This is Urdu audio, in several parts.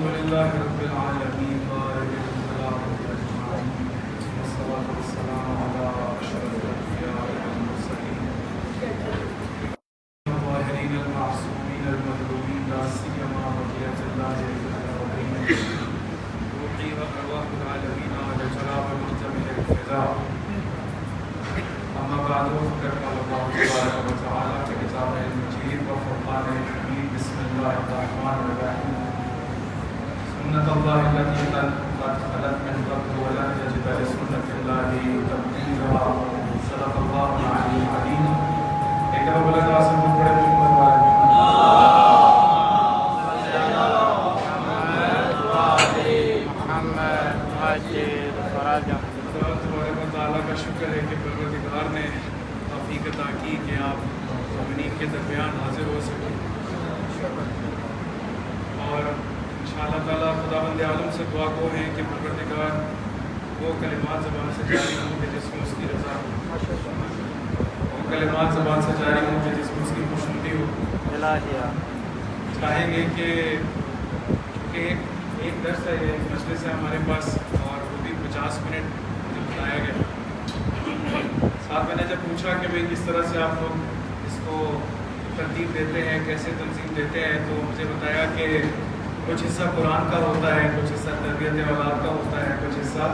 لله رب العالمين وآله وصحبه أجمعين والصلاة والسلام على أشرف الأنبياء والمرسلين الطاهرين المعصومين المظلومين لا سيما بقية الله الأرضين روحي وأرواح العالمين على جناب مجتمع الفداء. أما بعد فقد قال الله تبارك وتعالى في كتابه المجيد وفرقانه الحميد بسم الله الرحمن الرحيم سنة الله التي قد خلت من قبل ولن تجد لسنة الله تبديلا. صدق الله العلي العليم. ایک دفعہ بلند آواز سے پڑھے محمد والے تعالیٰ کا شکر ہے کہ پروردگار نے توفیق عطا کی کہ آپ زمین کے درمیان حاضر ہو سکیں اور انشاءاللہ تعالیٰ خداوند عالم سے دعا کو ہے کہ پروردگار وہ کلمات زبان سے جاری ہوں کہ جس میں اس کی رضا ہو، وہ کلمات زبان سے جاری ہوں کہ جس میں اس کی خوشنودی ہو. چاہیں گے کہ ایک درس ہے، ایک مجلس ہے ہمارے پاس اور وہ بھی 50 منٹ مجھے بتایا گیا. ساتھ میں نے جب پوچھا کہ بھئی کس طرح سے آپ لوگ اس کو ترتیب دیتے ہیں، کیسے تنظیم دیتے ہیں، تو مجھے بتایا کہ کچھ حصہ قرآن کا ہوتا ہے، کچھ حصہ تربیت اولاد کا ہوتا ہے، کچھ حصہ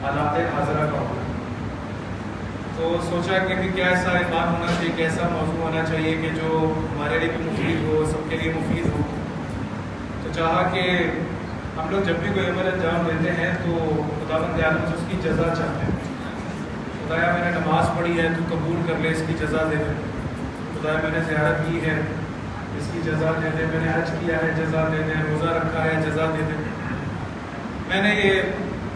حالات حاضرہ کا ہوتا ہے. تو سوچا کہ کیا ایسا عنوان ہونا چاہیے، کیسا موضوع ہونا چاہیے کہ جو ہمارے لیے بھی مفید ہو، سب کے لیے مفید ہو. تو چاہا کہ ہم لوگ جب بھی کوئی عمل انجام دیتے ہیں تو خداوند عالم سے اس کی جزا چاہتے ہیں. خدایا میں نے نماز پڑھی ہے تو قبول کر لے، اس کی جزا دے دے. خدایا میں نے زیارت کی ہے، اس کی جزا دے دے. میں نے حج کیا ہے، جزا دے دے. روزہ رکھا ہے، جزا دے دے. میں نے یہ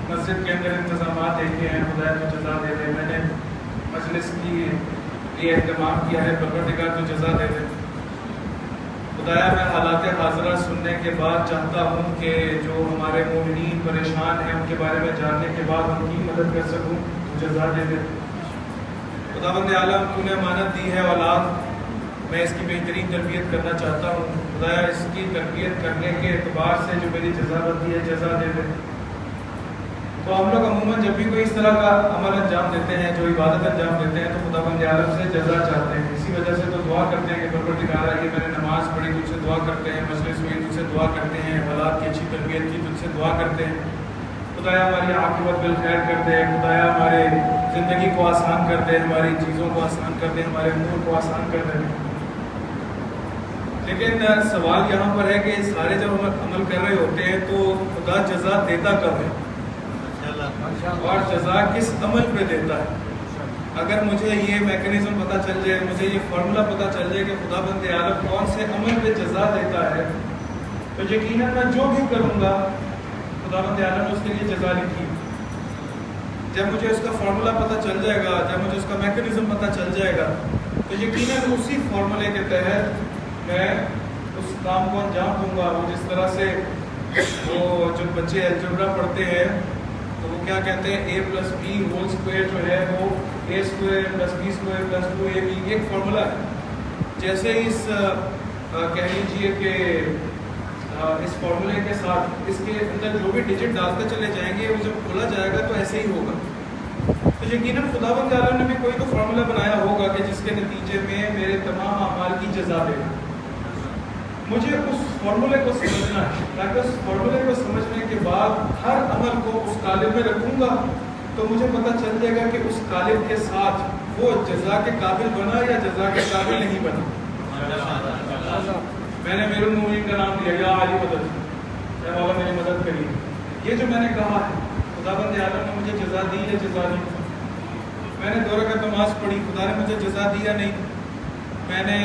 مسجد کے اندر انتظامات دیکھے ہیں، خدایا تو جزا دے دے. میں نے مجلس کی یہ اہتمام کیا ہے، پروردگار تو جزا دے دے. خدایا میں حالات حاضرہ سننے کے بعد چاہتا ہوں کہ جو ہمارے مومنین پریشان ہیں ان کے بارے میں جاننے کے بعد ان کی مدد کر سکوں، جزا دے دے. خداوند عالم تو نے امانت دی ہے اولاد، میں اس کی بہترین تربیت کرنا چاہتا ہوں. خدایا اس کی تربیت کرنے کے اعتبار سے جو میری جزا بنتی ہے جزا دے دے. تو ہم لوگ عموماً جب بھی کوئی اس طرح کا عمل انجام دیتے ہیں، جو عبادت انجام دیتے ہیں، تو خداوند عالم سے جزا چاہتے ہیں. اسی وجہ سے تو دعا کرتے ہیں کہ پروردگار یہ میں نے نماز پڑھی، تجھ سے دعا کرتے ہیں. مجلس ہوئی، تجھ سے دعا کرتے ہیں. اولاد کی اچھی تربیت کی، تجھ سے دعا کرتے ہیں. خدایا ہماری عاقبت بالخیر کر دے. خدایا ہمارے زندگی کو آسان کر دے، ہماری چیزوں کو آسان کر دے، ہمارے امور کو آسان کر دے. لیکن سوال یہاں پر ہے کہ سارے جب ہم عمل کر رہے ہوتے ہیں تو خدا جزا دیتا کب ہے اور جزا کس عمل پہ دیتا ہے. اگر مجھے یہ میکنزم پتہ چل جائے، مجھے یہ فارمولا پتہ چل جائے کہ خداوند عالم کون سے عمل پہ جزا دیتا ہے، تو یقیناً میں جو بھی کروں گا خداوند عالم نے اس کے لیے جزا لکھی. جب مجھے اس کا فارمولا پتہ چل جائے گا، جب مجھے اس کا میکنزم پتہ چل جائے گا، تو یقیناً اسی فارمولے کے تحت میں اس کام کو انجام دوں گا. وہ جس طرح سے وہ جو بچے الجبرا پڑھتے ہیں تو وہ کیا کہتے ہیں، a + b ہول اسکوائر جو ہے وہ a² + b² + 2ab ایک فارمولا ہے. جیسے اس کہہ لیجیے کہ اس فارمولے کے ساتھ اس کے اندر جو بھی ڈیجٹ ڈالتے چلے جائیں گے، وہ جب کھولا جائے گا تو ایسے ہی ہوگا. تو یقیناً خداوند عالم نے بھی کوئی تو فارمولا بنایا ہوگا کہ جس کے نتیجے میں میرے تمام اعمال کی جزا دے گا. مجھے اس فارمولے کو سمجھنا ہے تاکہ اس فارمولے کو سمجھنے کے بعد ہر عمل کو اس قالب میں رکھوں گا تو مجھے پتہ چل جائے گا کہ اس قالب کے ساتھ وہ جزا کے قابل بنا یا جزا کے قابل نہیں بنا. میں نے امیر المومنین کا نام لیا، یا علی مدد، اے مولا میری مدد کریے. یہ جو میں نے کہا ہے خداوند عالم نے مجھے جزا دی یا جزا نہیں. میں نے 2 رکعت نماز پڑھی، خدا نے مجھے جزا دی یا نہیں. میں نے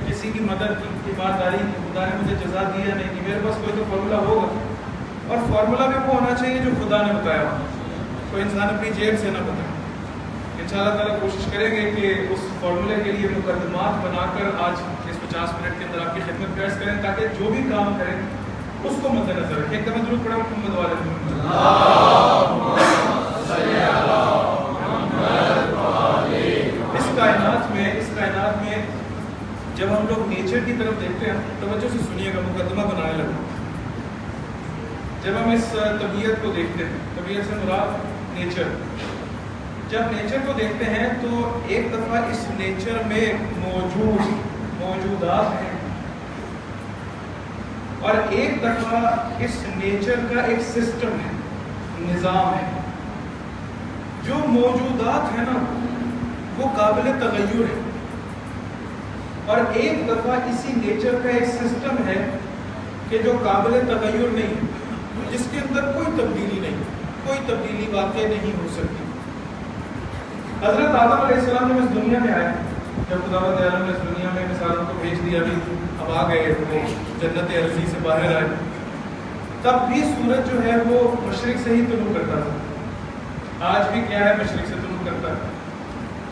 کسی کی مدد کی، عباداری کی، خدا نے مجھے جزا دی یا نہیں. میرے پاس کوئی تو فارمولا ہوگا، اور فارمولا بھی وہ ہونا چاہیے جو خدا نے بتایا، کوئی انسان اپنی جیب سے نہ بتائے. انشاءاللہ تعالیٰ کوشش کریں گے کہ اس فارمولے کے لیے مقدمات بنا کر آج اس 50 منٹ کے اندر آپ کی خدمت پیش کریں تاکہ جو بھی کام کریں اس کو مد نظر رکھیں. ایک دفعہ درود پڑھیں محمد والے محمد. اس کائنات میں جب ہم لوگ نیچر کی طرف دیکھتے ہیں، توجہ سے سنیے گا، مقدمہ بنانے لگا. جب ہم اس طبیعت کو دیکھتے ہیں، طبیعت سے مراد نیچر، جب نیچر کو دیکھتے ہیں تو ایک دفعہ اس نیچر میں موجودات ہیں، اور ایک دفعہ اس نیچر کا ایک سسٹم ہے، نظام ہے. جو موجودات ہیں نا وہ قابل تغیر ہے، اور ایک دفعہ اسی نیچر کا ایک سسٹم ہے کہ جو قابل تغیر نہیں ہے، جس کے اندر کوئی تبدیلی نہیں، کوئی تبدیلی واقع نہیں ہو سکتی. حضرت آدم علیہ السلام جب اس دنیا میں آئے، جب خداوند عالم نے اس دنیا میں مثالوں کو بھیج دیا، بھی اب آ گئے، وہ جنت عرضی سے باہر آئے، تب بھی سورج جو ہے وہ مشرق سے ہی طلوع کرتا تھا. آج بھی کیا ہے؟ مشرق سے طلوع کرتا ہے.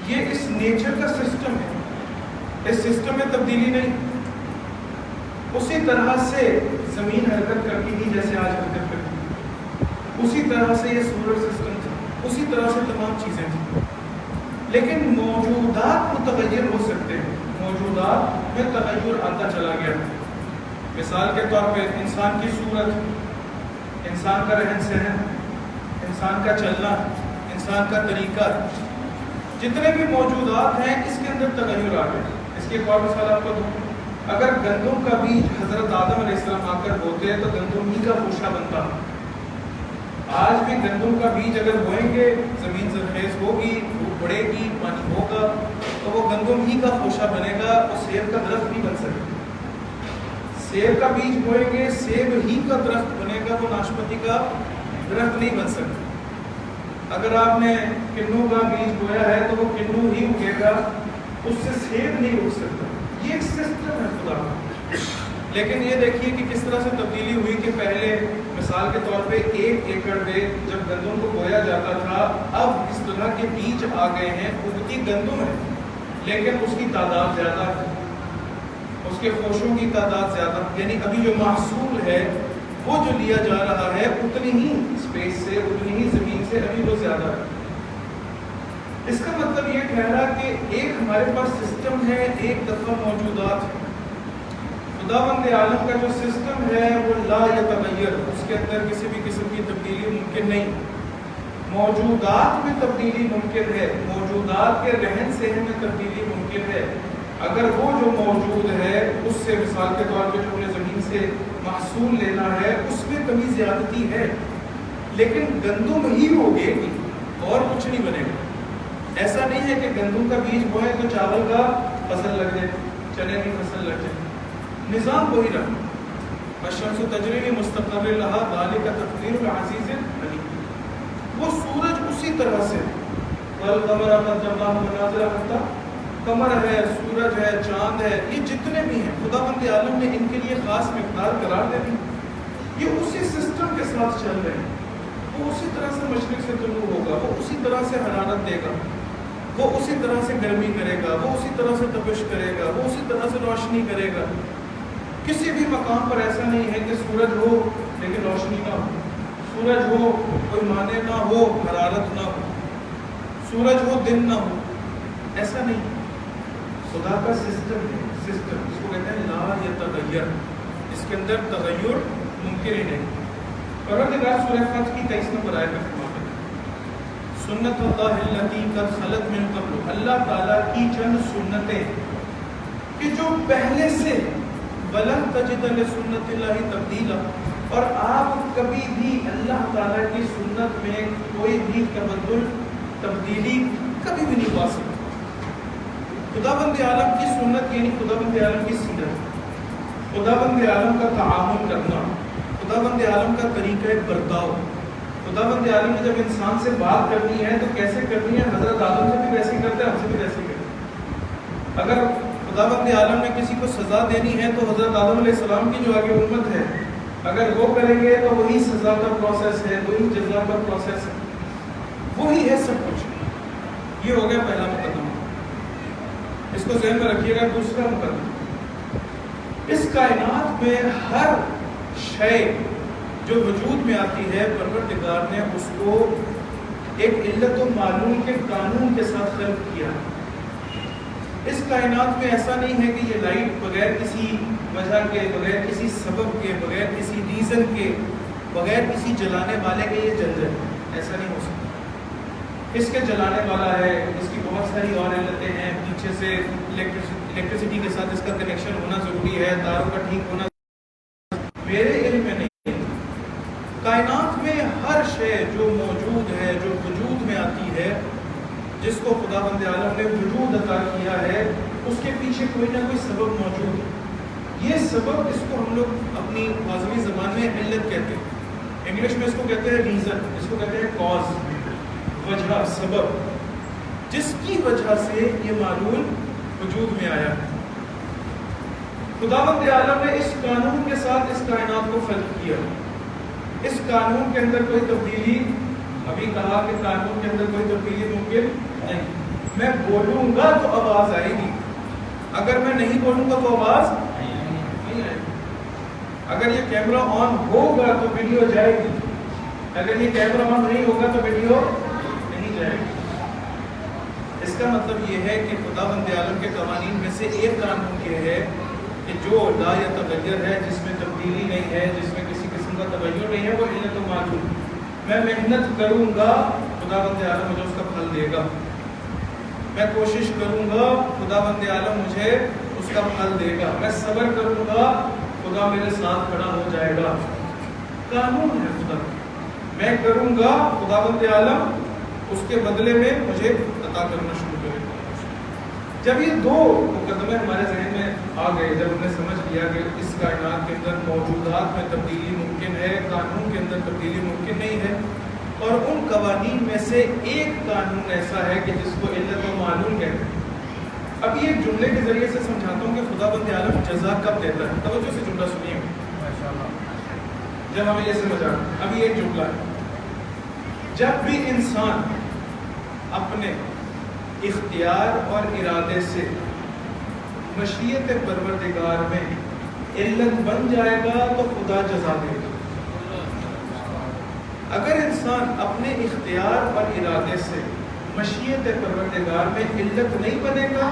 یہ اس نیچر کا سسٹم ہے، اس سسٹم میں تبدیلی نہیں. اسی طرح سے زمین حرکت کرتی تھی جیسے آج حرکت کرتی ہے، اسی طرح سے یہ سورج سسٹم تھا، اسی طرح سے تمام چیزیں تھیں. لیکن موجودات متغیر ہو سکتے ہیں، موجودات میں تغیر آتا چلا گیا. مثال کے طور پہ انسان کی صورت، انسان کا رہن سہن، انسان کا چلنا، انسان کا طریقہ، جتنے بھی موجودات ہیں اس کے اندر تغیر آ گئے. اس کی ایک اور مثال آپ کو دوں. اگر گندم کا بیج حضرت آدم علیہ السلام آ کر بوتے تو گندم ہی کا خوشہ بنتا. آج بھی گندم کا بیج اگر بوئیں گے، زمین زرخیز ہوگی، دھوپ پڑے گی، پانی ہوگا، تو وہ گندم ہی کا خوشہ بنے گا. وہ سیب کا درخت نہیں بن سکتا. سیب کا بیج بوئیں گے، سیب ہی کا درخت بنے گا، وہ ناشپاتی کا درخت نہیں بن سکتا. اگر آپ نے کنو کا بیج بویا ہے تو وہ کنو ہی اگے گا، اس سے سیب نہیں اگ سکتا. یہ ایک سسٹم ہے خدا کا. لیکن یہ دیکھیے کہ کس طرح سے تبدیلی ہوئی کہ پہلے مثال کے طور پہ 1 ایکڑ میں جب گندم کو بویا جاتا تھا، اب اس طرح کے بیج آ گئے ہیں، اگتی گندم ہے لیکن اس کی تعداد زیادہ ہے، اس کے خوشوں کی تعداد زیادہ، یعنی ابھی جو محصول ہے وہ جو لیا جا رہا ہے اتنی ہی اسپیس سے، اتنی ہی زمین سے ابھی وہ زیادہ ہے. اس کا مطلب یہ ٹھہرا کہ ایک ہمارے پاس سسٹم ہے، ایک دفعہ موجودات ہے. خداوند عالم کا جو سسٹم ہے وہ لا یتغیر، اس کے اندر کسی بھی قسم کی تبدیلی ممکن نہیں. موجودات میں تبدیلی ممکن ہے، موجودات کے رہن سہن میں تبدیلی ممکن ہے. اگر وہ جو موجود ہے اس سے مثال کے طور پہ جو زمین سے محصول لینا ہے اس میں کمی زیادتی ہے، لیکن گندم ہی ہوگی اور کچھ نہیں بنے گا. ایسا نہیں ہے کہ گندم کا بیج بوئے تو چاول کا فصل لگ جائے، چنے کی فصل لگ جائے. نظام وہی رہا. الشمس تجری لمستقر لها ذلك تقدیر العزیز العلیم. وہ سورج اسی طرح سے والقمر قدرناه منازل حتى، قمر ہے، سورج ہے، چاند ہے، یہ جتنے بھی ہیں خداوند عالم نے ان کے لیے خاص مقدار قرار دے دی. یہ اسی سسٹم کے ساتھ چل رہے ہیں. وہ اسی طرح سے مشرق سے طلوع ہوگا، وہ اسی طرح سے حرارت دے گا، وہ اسی طرح سے گرمی کرے گا، وہ اسی طرح سے تپش کرے گا، وہ اسی طرح سے روشنی کرے گا. کسی بھی مقام پر ایسا نہیں ہے کہ سورج ہو لیکن روشنی نہ ہو، سورج ہو کوئی معنی نہ ہو، حرارت نہ ہو، سورج ہو دن نہ ہو. ایسا نہیں. خدا کا سسٹم ہے، سسٹم اس کو کہتے ہیں لا یتغیر، اس کے اندر تغیر ممکن ہی نہیں. پروردگار سورہ فتح کی 23 نمبر آیت میں فرماتے ہیں سنت اللہ التی قد خلت من قبل، اللہ تعالیٰ کی چند سنتیں کہ جو پہلے سے، ولن تجد لسنت اللہ تبدیلا، اور آپ کبھی بھی اللہ تعالیٰ کی سنت میں کوئی بھی تبدل، تبدیلی کبھی بھی نہیں پا سکتے. خداوند عالم کی سنت یعنی خداوند عالم کی سیرت، خداوند عالم کا تعامل کرنا، خداوند عالم کا طریقہ برتاؤ. خداوند عالم نے جب انسان سے بات کرنی ہے تو کیسے کرنی ہے؟ حضرت آدم سے بھی ویسے کرتے ہیں، ہم سے بھی ویسے کرتے. اگر خداوند عالم نے کسی کو سزا دینی ہے تو حضرت آدم علیہ السلام کی جو آگے امت ہے اگر وہ کریں گے تو وہی سزا کا پروسیس ہے، وہی جزا کا پروسیس ہے، وہی ہے سب کچھ. یہ ہو گیا پہلا مقدمہ، اس کو ذہن میں رکھیے گا. دوسرا مقدمہ، اس کائنات میں ہر شے جو وجود میں آتی ہے پروردگار نے اس کو ایک علت و معلوم کے قانون کے ساتھ خلق کیا. اس کائنات میں ایسا نہیں ہے کہ یہ لائٹ بغیر کسی وجہ کے، بغیر کسی سبب کے، بغیر کسی ریزن کے بغیر کسی جلانے والے کے یہ جل جائے، ایسا نہیں ہو سکتا۔ اس کے جلانے والا ہے، اس کی بہت ساری اور علتیں ہیں، پیچھے سے الیکٹریسٹی کے ساتھ اس کا کنیکشن ہونا ضروری ہے، تاروں کا ٹھیک ہونا میرے علم میں نہیں۔ کائنات میں ہر شے جو موجود ہے، جو وجود میں آتی ہے، جس کو خداوند عالم نے وجود عطا کیا ہے، اس کے پیچھے کوئی نہ کوئی سبب موجود ہے۔ یہ سبب، اس کو ہم لوگ اپنی مازوی زبان میں علت کہتے ہیں، انگلش میں اس کو کہتے ہیں ریزن، اس کو کہتے ہیں کاز، وجہ، سبب، جس کی وجہ سے یہ معلوم وجود میں آیا ہے۔ خداوند عالم نے اس قانون کے ساتھ اس کائنات کو خلق کیا۔ اس قانون کے اندر کوئی تبدیلی، ابھی کہا کہ قانون کے اندر کوئی تبدیلی ممکن نہیں۔ میں بولوں گا تو آواز آئے گی، اگر میں نہیں بولوں گا تو آواز نہیں آئے گی۔ اگر یہ کیمرہ آن ہوگا تو ویڈیو جائے گی، اگر یہ کیمرہ آن نہیں ہوگا تو ویڈیو نہیں جائے گی۔ اس کا مطلب یہ ہے کہ خداوند عالم کے قوانین میں سے ایک قانون یہ ہے کہ جو لا یتغیر ہے، جس میں تبدیلی نہیں ہے، جس میں کسی قسم کا تغیر نہیں ہے، وہ علت و معلوم۔ میں محنت کروں گا، خداوند عالم مجھے اس کا پھل دے گا۔ میں کوشش کروں گا، خداوند عالم مجھے اس کا پھل دے گا۔ میں صبر کروں گا، خدا میرے ساتھ کھڑا ہو جائے گا۔ قانون ہے خدا۔ میں کروں گا، خداوند عالم اس کے بدلے میں مجھے عطا کرنا شروع کرے گا۔ جب یہ دو مقدمے ہمارے ذہن میں آ گئے، جب ہم نے سمجھ لیا کہ اس کائنات کے اندر موجودات میں تبدیلی ممکن ہے، قانون کے اندر تبدیلی ممکن نہیں ہے، اور ان قوانین میں سے ایک قانون ایسا ہے کہ جس کو علت و معلوم کہتے ہیں۔ اب یہ ایک جملے کے ذریعے سے سمجھاتا ہوں کہ خداوند عالم جزا کب دیتا ہے۔ توجہ سے جملہ سنیے جب ہمیں یہ سمجھ آ، اب یہ ایک جملہ ہے، جب بھی انسان اپنے اختیار اور ارادے سے مشیت پروردگار میں علت بن جائے گا تو خدا جزا دے گا۔ اگر انسان اپنے اختیار اور ارادے سے مشیت پروردگار میں علت نہیں بنے گا،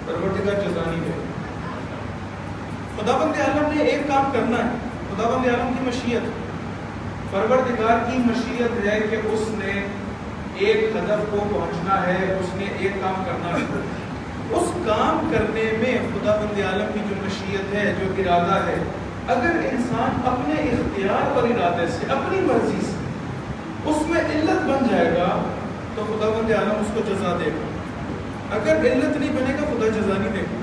پروردگار جزا نہیں دے گا۔ خداوند عالم نے ایک کام کرنا ہے، خداوند عالم کی مشیت، پروردگار کی مشیت ہے کہ اس نے ایک ہدف کو پہنچنا ہے، اس نے ایک کام کرنا ہے۔ اس کام کرنے میں خداوند عالم کی جو مشیت ہے، جو ارادہ ہے، اگر انسان اپنے اختیار اور ارادے سے، اپنی مرضی سے اس میں علت بن جائے گا تو خداوند عالم اس کو جزا دے گا۔ اگر علت نہیں بنے گا، خدا جزا نہیں دے گا۔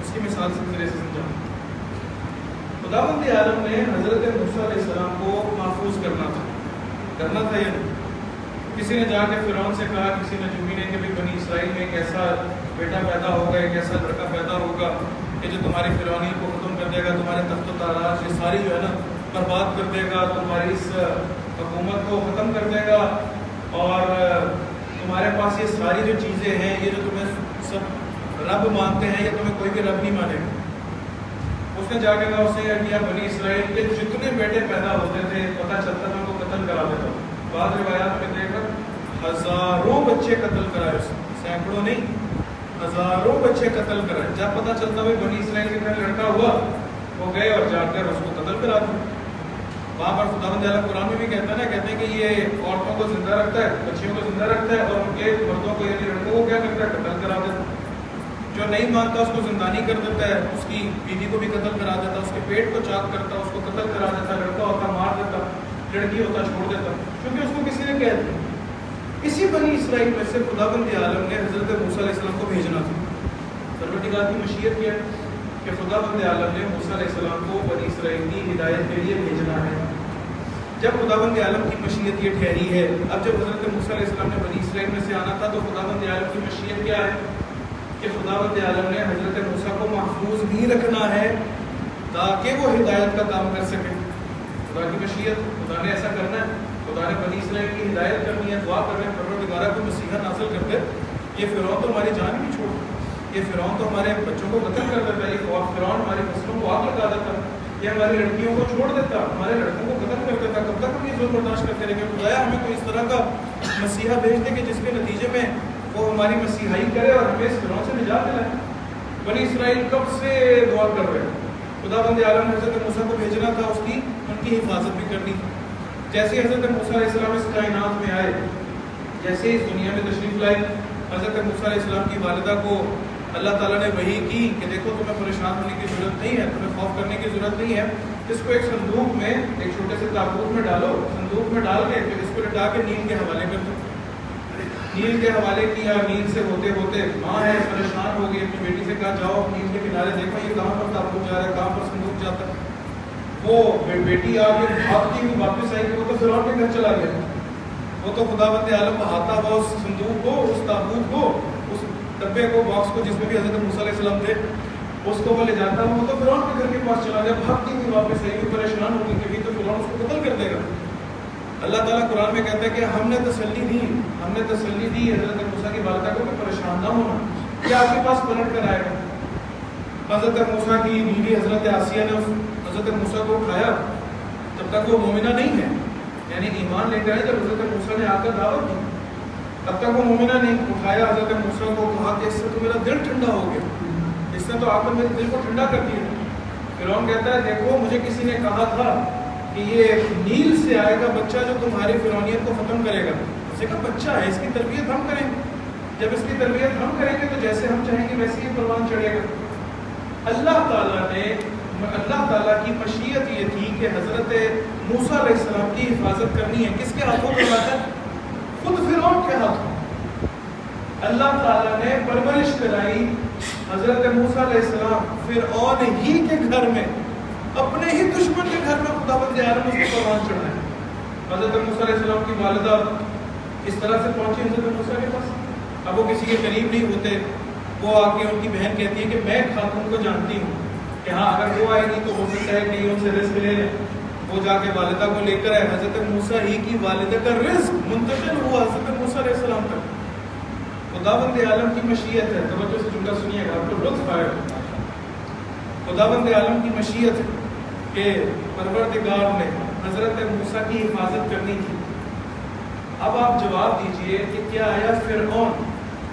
اس کی مثال سے ذرا سے سمجھاؤں۔ خداوند عالم نے حضرت موسیٰ علیہ السلام کو محفوظ کرنا تھا یا نہیں؟ کسی نے جا کے فرعون سے کہا، کسی نے جمی نے کہ بنی اسرائیل میں ایک ایسا بیٹا پیدا ہوگا، ایک ایسا لڑکا پیدا ہوگا کہ جو تمہاری فرعونی کو ختم کر دے گا، تمہارے تخت و تاراج یہ ساری جو ہے نا برباد کر دے گا، تمہاری اس حکومت کو ختم کر دے گا، اور تمہارے پاس یہ ساری جو چیزیں ہیں، یہ جو تمہیں سب رب مانتے ہیں، یہ تمہیں کوئی بھی رب نہیں مانے گا۔ اس نے جا کے کہا، اسے کیا بنی اسرائیل کے جتنے بیٹے پیدا ہوتے تھے، پتہ چلتا تھا ان کو قتل کرا دیتا۔ بعض روایات میں دیکھ کر ہزاروں بچے قتل کرائے، اس نے سینکڑوں نہیں، ہزاروں بچے قتل کرائے۔ جب پتہ چلتا ہے بنی اسرائیل کے گھر لڑکا ہوا، وہ گئے اور جا کر اس کو قتل کرا دیا۔ وہاں پر خداوند عالم قرآن میں بھی کہتا ہے نا، کہتے ہیں کہ یہ عورتوں کو زندہ رکھتا ہے، بچیوں کو زندہ رکھتا ہے، اور ان کے مردوں کو یعنی لڑکوں کو کیا کرتا ہے، قتل کرا دیتا ہے۔ جو نہیں مانتا اس کو زندانی کر دیتا ہے، اس کی بیوی کو بھی قتل کرا دیتا، اس کے پیٹ کو چاک کرتا، اس کو قتل کرا دیتا، لڑکا ہوتا مار دیتا، لڑکی ہوتا چھوڑ دیتا، کیونکہ اس کو کسی نے کہہ دیا۔ اسی بنی اسرائیل میں سے خداوند عالم نے حضرت موسیٰ علیہ السلام کو بھیجنا تھا۔ پروردگار کی مشیت کیا ہے کہ خداوند عالم نے موسیٰ علیہ السلام کو بنی اسرائیل کی ہدایت کے لیے بھیجنا ہے۔ جب خداوند عالم کی مشیت یہ ٹھہری ہے، اب جب حضرت موسیٰ علیہ السلام نے بنی اسرائیل میں سے آنا تھا تو خداوند عالم کی مشیت کیا ہے کہ خداوند عالم نے حضرت موسیٰ کو محفوظ بھی رکھنا ہے تاکہ وہ ہدایت کا کام کر سکے۔ خدا کی مشیت، خدا نے ایسا کرنا ہے، خدا نے بنی اسرائیل کی ہدایت کرنی ہے، دعا کر رہے ہیں پروردگارہ کو مسیحا نازل کر دے۔ یہ فرعون تو ہماری جان بھی چھوڑ، یہ فرعون تو ہمارے بچوں کو قتل کر دیتا، یہ فرعون ہماری فصلوں کو آگ لگا دیتا، یہ ہماری لڑکیوں کو چھوڑ دیتا، ہمارے لڑکوں کو قتل کر دیتا۔ کب تک ہم یہ ظلم برداشت کرتے رہیں گے؟ خدایا ہمیں کوئی اس طرح کا مسیحا بھیج دے کہ جس کے نتیجے میں وہ ہماری مسیحائی کرے اور ہمیں اس فرعون سے نجات دلائے۔ بنی اسرائیل کب سے دعا کر رہے ہیں، خداوند عالم نے حضرت موسیٰ کو بھیجنا تھا، ان کی حفاظت بھی کرنی تھی۔ جیسے حضرت موسیٰ علیہ السلام اس کائنات میں آئے، جیسے اس دنیا میں تشریف لائے، حضرت موسیٰ علیہ السلام کی والدہ کو اللہ تعالیٰ نے وحی کی کہ دیکھو تمہیں پریشان ہونے کی ضرورت نہیں ہے، تمہیں خوف کرنے کی ضرورت نہیں ہے، اس کو ایک صندوق میں، ایک چھوٹے سے تابوت میں ڈالو، صندوق میں ڈال کے پھر اس کو لٹا کے نیل کے حوالے کر دو۔ نیل کے حوالے کیا، نیل سے ہوتے ہوتے ماں ہے پریشان ہو گئی، اپنی بیٹی سے کہا جاؤ نیل کے کنارے دیکھو یہ کہاں پر تابوت جا رہا ہے، کہاں پر صندوق جاتا ہے۔ وہ بیٹی آ کے بھاگتی ہوئی واپس آئی کہ وہ تو فرعون کے گھر چلا گیا، وہ تو خداوند عالم بہاتا ہوا اس صندوق کو، اس تابوت کو، اس ڈبے کو، باکس کو جس میں بھی حضرت موسیٰ علیہ السلام تھے، اس کو وہ لے جاتا ہے، وہ تو فرعون کے گھر کے پاس چلا گیا، بھاگتی ہوئی واپس آئی ہوئی پریشان ہو گئی کہ تو فرعون اس کو قتل کر دے گا۔ اللہ تعالیٰ قرآن میں کہتا ہے کہ ہم نے تسلی دی حضرت موسیٰ کی والدہ کو کہ پریشان نہ ہونا، یہ آپ کے پاس پلٹ کر آئے گا۔ حضرت موسیٰ کی بیوی حضرت آسیہ نے حضرت موسیٰ کو اٹھایا، جب تک وہ مومنہ نہیں ہے، یعنی ایمان لے کر آئے، جب حضرت موسیٰ نے آ کر دعوت دی تب تک وہ مومنہ نہیں، اٹھایا حضرت موسیٰ کو، کہا کہ اس سے تو میرا دل ٹھنڈا ہو گیا، اس نے تو آ کر میرے دل کو ٹھنڈا کر دیا۔ فرعون کہتا ہے دیکھو مجھے کسی نے کہا تھا کہ یہ نیل سے آئے گا بچہ جو تمہاری فرعونیت کو ختم کرے گا، اس نے کہا بچہ ہے، اس کی تربیت ہم کریں گے، جب اس کی تربیت ہم کریں گے تو جیسے ہم چاہیں گے ویسے ہی پروان چڑھے گا۔ اللہ تعالیٰ کی مشیت یہ تھی کہ حضرت موسیٰ علیہ السلام کی حفاظت کرنی ہے، کس کے ہاتھوں میں بات ہے؟ خود فرعون کے ہاتھوں۔ اللہ تعالیٰ نے پرورش کرائی حضرت موسیٰ علیہ السلام فرعون ہی کے گھر میں، اپنے ہی دشمن کے گھر میں خداوند عالم اس کو پروان چڑھائے۔ حضرت موسیٰ علیہ السلام کی والدہ اس طرح سے پہنچی حضرت موسیٰ کے پاس، اب وہ کسی کے قریب نہیں ہوتے، وہ آ کے ان کی بہن کہتی ہے کہ میں خاتون کو جانتی ہوں کہ ہاں اگر وہ آئے گی تو ہو سکتا ہے کہ یہ ان سے رزق لے لیں۔ وہ جا کے والدہ کو لے کر آئے، حضرت موسیٰ ہی کی والدہ کا رزق منتقل ہوا حضرت موسیٰ علیہ السلام تک۔ خداوند عالم کی مشیت ہے، توجہ سے جملہ سنیے گا، آپ کو لطف آئے گا۔ خداوند عالم کی مشیت ہے کہ پروردگار نے حضرت موسیٰ کی حفاظت کرنی تھی۔ اب آپ جواب دیجئے کہ کیا آیا فرعون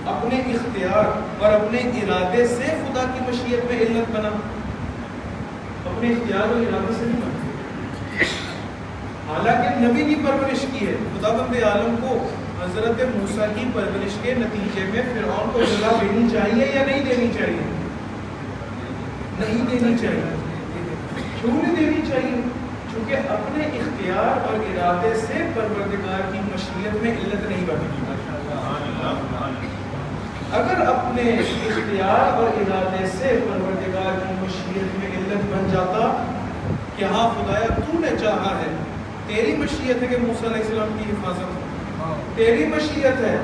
اپنے اختیار اور اپنے ارادے سے خدا کی مشیت میں علت بنا؟ اپنے اختیار اور ارادے سے نہیں بنا، حالانکہ نبی کی پرورش کی ہے۔ خداوند عالم کو حضرت موسیٰ کی پرورش کے نتیجے میں فرعون کو سزا دینی چاہیے یا نہیں دینی چاہیے؟ نہیں دینی چاہیے۔ کیوں نہیں دینی چاہیے؟ چونکہ اپنے اختیار اور ارادے سے پروردگار کی مشیت میں علت نہیں بنتی۔ اگر اپنے اختیار اور ارادے سے پروردگار کی مشیت میں علت بن جاتا کہ ہاں خدایا تو نے چاہا ہے، تیری مشیت ہے کہ موسیٰ علیہ السلام کی حفاظت ہو، تیری مشیت ہے،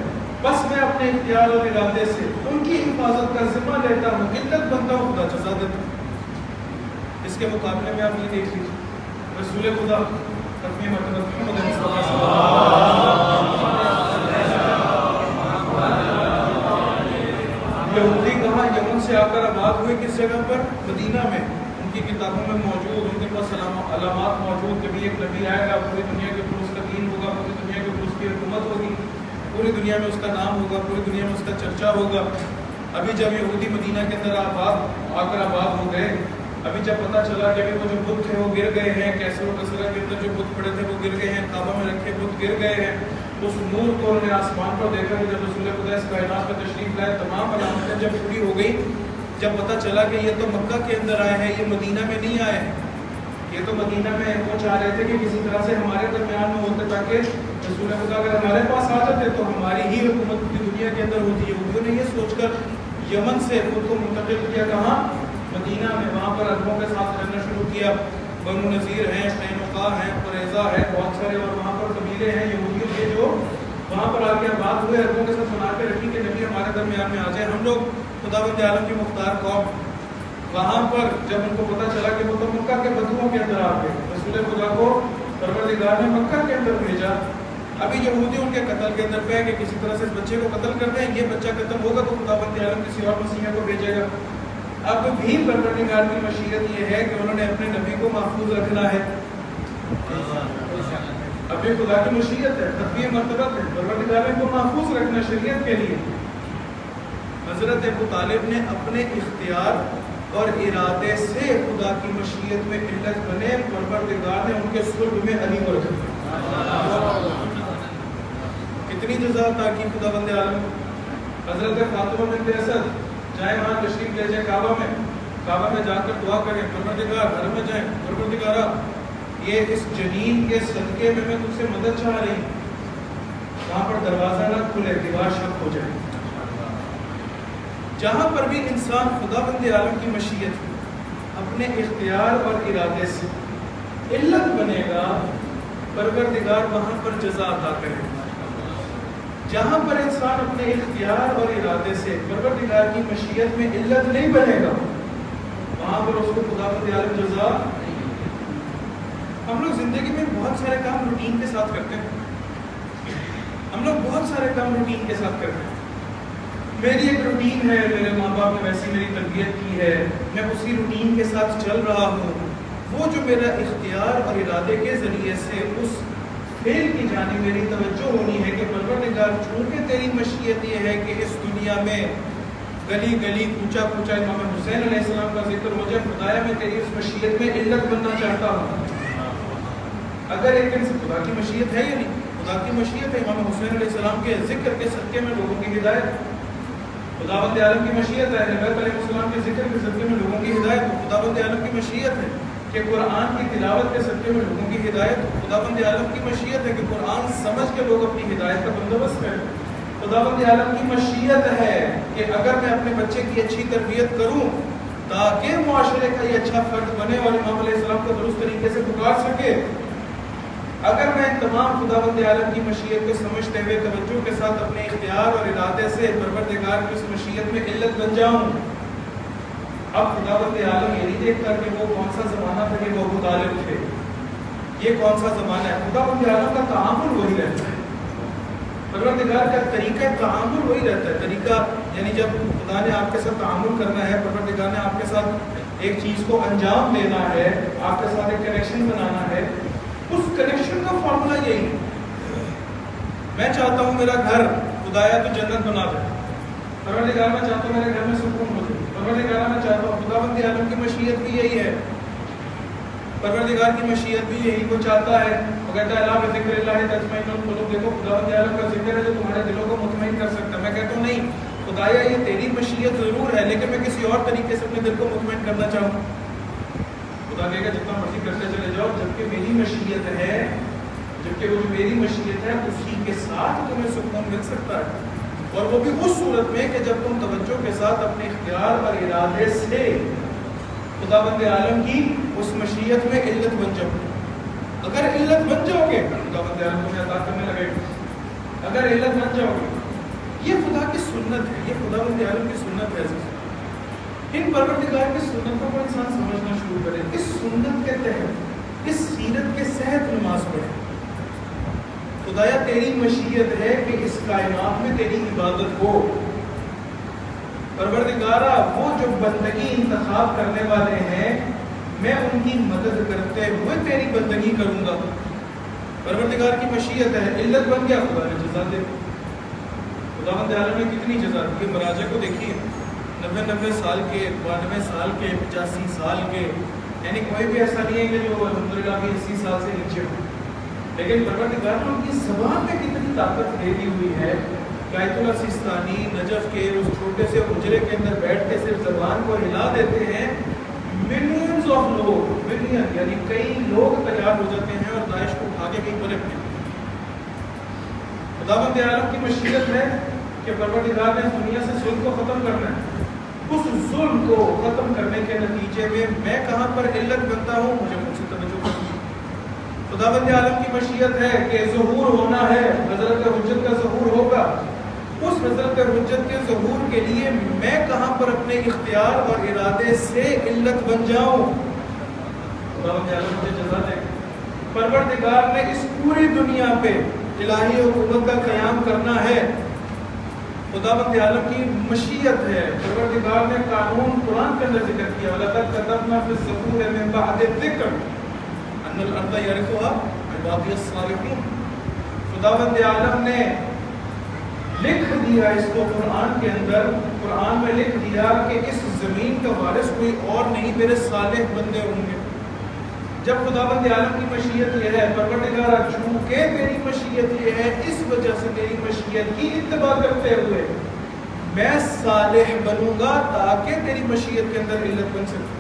بس میں اپنے اختیار اور ارادے سے ان کی حفاظت کا ذمہ لیتا ہوں، علت بنتا ہوں، خدا جزا دیتا ہوں۔ اس کے مقابلے میں آپ یہ دیکھ لیجیے رسول خدا ختم مرتبہ محمد مصطفیٰ صلی اللہ یہودی کہاں یمن سے آ کر آباد ہوئے، کس جگہ پر؟ مدینہ میں۔ ان کی کتابوں میں موجود، ان کے پاس علامات موجود کہ بھی ایک نبی آئے گا، پوری دنیا کے اوپر اس کا دین ہوگا، پوری دنیا کے اوپر اس کی حکومت ہوگی، پوری دنیا میں اس کا نام ہوگا، پوری دنیا میں اس کا چرچا ہوگا۔ ابھی جب یہودی مدینہ کے اندر آ کر آباد ہو گئے، ابھی جب پتہ چلا کہ وہ جو بت تھے وہ گر گئے ہیں، کیسے وہ کثرہ کے اندر جو بت پڑے تھے وہ گر گئے ہیں، کعبہ میں رکھے بت گر گئے ہیں، اس نور کو انہوں نے آسمان پر دیکھا کہ جب رسول خدا اس کائنات میں تشریف لائے، تمام علامتیں جب پوری ہو گئی، جب پتہ چلا کہ یہ تو مکہ کے اندر آئے ہیں، یہ مدینہ میں نہیں آئے، یہ تو مدینہ میں وہ چاہ رہے تھے کہ کسی طرح سے ہمارے درمیان میں ہوتے تاکہ رسول خدا اگر ہمارے پاس آ جاتے تو ہماری ہی حکومت پوری دنیا کے اندر ہوتی ہے۔ انہوں نے یہ سوچ کر یمن سے خود کو منتقل کیا، کہاں؟ مدینہ میں۔ وہاں پر عربوں کے ساتھ رہنا شروع کیا، بنو نذیر ہیں، قینقاع ہیں، قریظہ ہے، بہت سارے اور وہاں پر قبیلے ہیں یہودیوں کے جو وہاں پر آ کے بات ہوئے، عربوں کے ساتھ بنا کے رکھی کہ نبی ہمارے درمیان میں آ جائے، ہم لوگ خداوند عالم کی مختار قوم۔ وہاں پر جب ان کو پتہ چلا کہ وہ تو مکہ کے بدوؤں کے اندر آ گئے، رسول خدا کو پروردگار نے مکہ کے اندر بھیجا۔ ابھی یہودی ان کے قتل کے اندر پہ کہ کسی طرح سے اس بچے کو قتل کر دیں، یہ بچہ قتل ہوگا تو خداوند عالم کسی اور مسیح کو بھیجے گا۔ اب بھی پروردگار کی مشیت یہ ہے کہ انہوں نے اپنے نبی کو محفوظ رکھنا ہے، اب یہ خدا کی مشیت ہے، ختم مرتبہ ہے، پروردگار نے کو محفوظ رکھنا شریعت کے لیے۔ حضرت ابو طالب نے اپنے اختیار اور ارادے سے خدا کی مشیت میں علت بنے، پروردگار نے ان کے صلب میں علی کو رکھا۔ کتنی جزا عطا کی خدا بند عالم. حضرت فاطمہ بنت اسد جائیں وہاں تشریف لے جائیں کعبہ میں جا کر دعا کریں پروردگار گھر میں جائیں پروردگارا یہ اس جنین کے صدقے میں تجھ سے مدد چاہ رہی ہوں. وہاں پر دروازہ نہ کھلے دیوار شک ہو جائے. جہاں پر بھی انسان خدا بند عالم کی مشیت اپنے اختیار اور ارادے سے علت بنے گا پروردگار وہاں پر جزا عطا کرے. جہاں پر انسان اپنے اختیار اور ارادے سے پروردگار کی مشیت میں علت نہیں بنے گا وہاں پر اس کو خدا بند عالم جزا. ہم لوگ زندگی میں بہت سارے کام روٹین کے ساتھ کرتے ہیں. میری ایک روٹین ہے, میرے ماں باپ نے ویسی میری تربیت کی ہے, میں اسی روٹین کے ساتھ چل رہا ہوں. وہ جو میرا اختیار اور ارادے کے ذریعے سے اس فعل کی جانب میری توجہ ہونی ہے کہ پروردگار چونکہ تیری مشیت یہ ہے کہ اس دنیا میں گلی گلی کوچا کوچا امام حسین علیہ السلام کا ذکر ہو جائے, خدایا میں تیری اس مشیت میں علت بننا چاہتا ہوں. اگر ایک دن سے خدا کی مشیت ہے یا نہیں, خدا کی مشیت ہے امام حسین علیہ السلام کے ذکر کے صدقے میں لوگوں کی ہدایت. خداوند عالم کی مشیت ہے اہل بیت علیہ السلام کے ذکر کے صدقے میں لوگوں کی ہدایت. خداوند عالم کی مشیت ہے کہ قرآن کی تلاوت کے صدقے میں لوگوں کی ہدایت. خداوند عالم کی مشیت ہے کہ قرآن سمجھ کے لوگ اپنی ہدایت کا بندوبست کریں. خداوند عالم کی مشیت ہے کہ اگر میں اپنے بچے کی اچھی تربیت کروں تاکہ معاشرے کا یہ اچھا فرد بنے اور امام علیہ السلام کو درست طریقے سے پکار سکے. اگر میں تمام خداوند عالم کی مشیت کو سمجھتے ہوئے توجہ کے ساتھ اپنے اختیار اور ارادے سے پروردگار کی اس مشیت میں علت بن جاؤں. اب خداوند عالم یہ نہیں دیکھتا کہ وہ کون سا زمانہ تھا کہ وہ ابو طالب تھے, یہ کون سا زمانہ ہے. خداوند عالم کا تعامل وہی رہتا ہے, پروردگار کا طریقہ تعامل وہی رہتا ہے. طریقہ یعنی جب خدا نے آپ کے ساتھ تعامل کرنا ہے, پروردگار نے آپ کے ساتھ ایک چیز کو انجام دینا ہے, آپ کے ساتھ ایک کنیکشن بنانا ہے, اس کنیکشن کا فارمولا یہی ہے. میں چاہتا ہوں میرا گھر خدایا تو جنت بنا دے, پروردگار میں چاہتا ہوں میرے گھر میں سکون ہو جائے, پروردگار میں چاہتا ہوں. خداوند عالم کی مشیت بھی یہی ہے, پروردگار کی مشیت بھی یہی کو چاہتا ہے. وہ کہتا ہے اللہ ذکر اللہ تطمئن القلوب. دیکھو خداوند عالم کا ذکر ہے جو تمہارے دلوں کو مطمئن کر سکتا ہے. میں کہتا ہوں نہیں خدایا یہ تیری مشیت ضرور ہے لیکن میں کسی اور طریقے سے اپنے دل کو مطمئن کرنا چاہوں. خدا کہے گا جتنا مرضی کرتے چلے جاؤ, جبکہ میری مشیت ہے, جبکہ وہ جو میری مشیت ہے اسی کے ساتھ تمہیں سکون مل سکتا ہے. اور وہ بھی اس صورت میں کہ جب تم توجہ کے ساتھ اپنے اختیار اور ارادے سے خداوند عالم کی اس مشیت میں علت بن جاؤ. اگر علت بن جاؤ گے خداوند عالم تمہیں عطا کرنے لگے گا. اگر علت بن جاؤ گے, یہ خدا کی سنت ہے, یہ خداوند عالم کی سنت ہے. ان پروردگار کی سنتوں کو انسان سمجھنا شروع کرے. اس سنت کے تحت, اس سیرت کے صحت نماز پڑھے. خدایا تیری مشیت ہے کہ اس کائنات میں تیری عبادت ہو. پروردگارا وہ جو بندگی انتخاب کرنے والے ہیں میں ان کی مدد کرتے ہوئے تیری بندگی کروں گا. پروردگار کی مشیت ہے, علت بن گیا, خدا نے جزا دے. خداوند عالم نے کتنی جزا دی. مراجع کو دیکھیے, 90 سال کے, 92 سال کے, 85 سال کے, یعنی کوئی بھی ایسا نہیں ہے کہ جو الحمدللہ بھی 80 سال سے نیچے ہو. لیکن پروردگار نے ان کی زبان میں کتنی طاقت دے دی ہوئی ہے. بیت اللہ سیستانی نجف کے اس چھوٹے سے حجرے کے اندر بیٹھ کے صرف زبان کو ہلا دیتے ہیں, ملینز آف لوگ, ملین یعنی کئی لوگ تیار ہو جاتے ہیں اور داعش کو اٹھا کے کہیں پلٹتے ہیں. خداوند عالم کی مشیت ہے کہ پروردگار نے دنیا سے ظلم کو ختم کرنا ہے. اس ظلم کو ختم کرنے کے نتیجے میں کہاں پر علت بنتا ہوں, مجھے مجھ سے توجہ کرنی. خداوند عالم کی مشیت ہے کہ ظہور ہونا ہے, حضرت حجت کا ظہور ہوگا. اس حضرت حجت کے ظہور کے لیے میں کہاں پر اپنے اختیار اور ارادے سے علت بن جاؤں. خداوند عالم مجھے جزا دے. پروردگار نے اس پوری دنیا پہ الہی حکومت کا قیام کرنا ہے. خداوند عالم کی مشیت ہے. پروردگار نے قانون قرآن کے اندر ذکر کیا, وَلَقَدْ كَتَبْنَا فِي الزَّبُورِ مِن بَعْدِ الذِّكْرِ أَنَّ الْأَرْضَ يَرِثُهَا عِبَادِيَ الصَّالِحُونَ. خداوند عالم نے لکھ دیا اس کو قرآن کے اندر, قرآن میں لکھ دیا کہ اس زمین کا وارث کوئی اور نہیں, میرے صالح بندے ہوں گے. جب خداوند عالم کی مشیت یہ ہے پروردگارا چونکہ تیری مشیت یہ ہے اس وجہ سے تیری مشیت کی اتباع کرتے ہوئے میں صالح بنوں گا تاکہ تیری مشیت کے اندر علت بن سکے.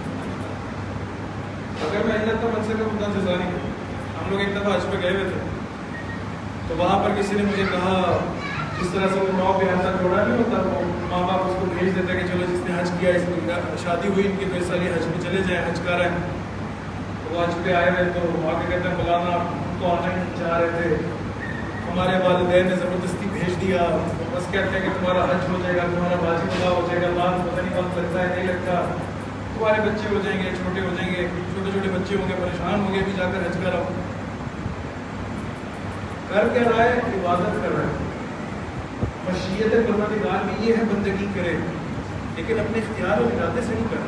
اگر میں علت نہ بن سکا خدا جزا نہیں کرے. ہم لوگ ایک دفعہ حج پہ گئے ہوئے تھے تو وہاں پر کسی نے مجھے کہا جس طرح سے وہ 9 بہار تک جوڑا نہیں ہوتا وہ ماں باپ اس کو بھیج دیتا کہ چلو جس نے حج کیا اس کی شادی ہوئی ان کی تو اس سال یہ حج پہ چلے جائیں حج کر رہے ہیں. وہ حج پہ آئے ہوئے تو آگے کہتے ہیں مولانا تو آنا نہیں چاہ رہے تھے ہمارے والدین نے زبردستی بھیج دیا بس کہتے ہیں کہ تمہارا حج ہو جائے گا تمہارا باجی خدا ہو جائے گا بعد پتہ نہیں وقت لگتا ہے نہیں لگتا تمہارے بچے ہو جائیں گے چھوٹے ہو جائیں گے چھوٹے چھوٹے بچے ہوں گے پریشان ہوں گے بھی جا کر حج کر آؤ. کر کیا رہا ہے عبادت کر رہا ہے. مشیت پروردگار بھی یہ ہے بندگی کرے لیکن اپنے اختیار اور ارادے سے نہیں کرے.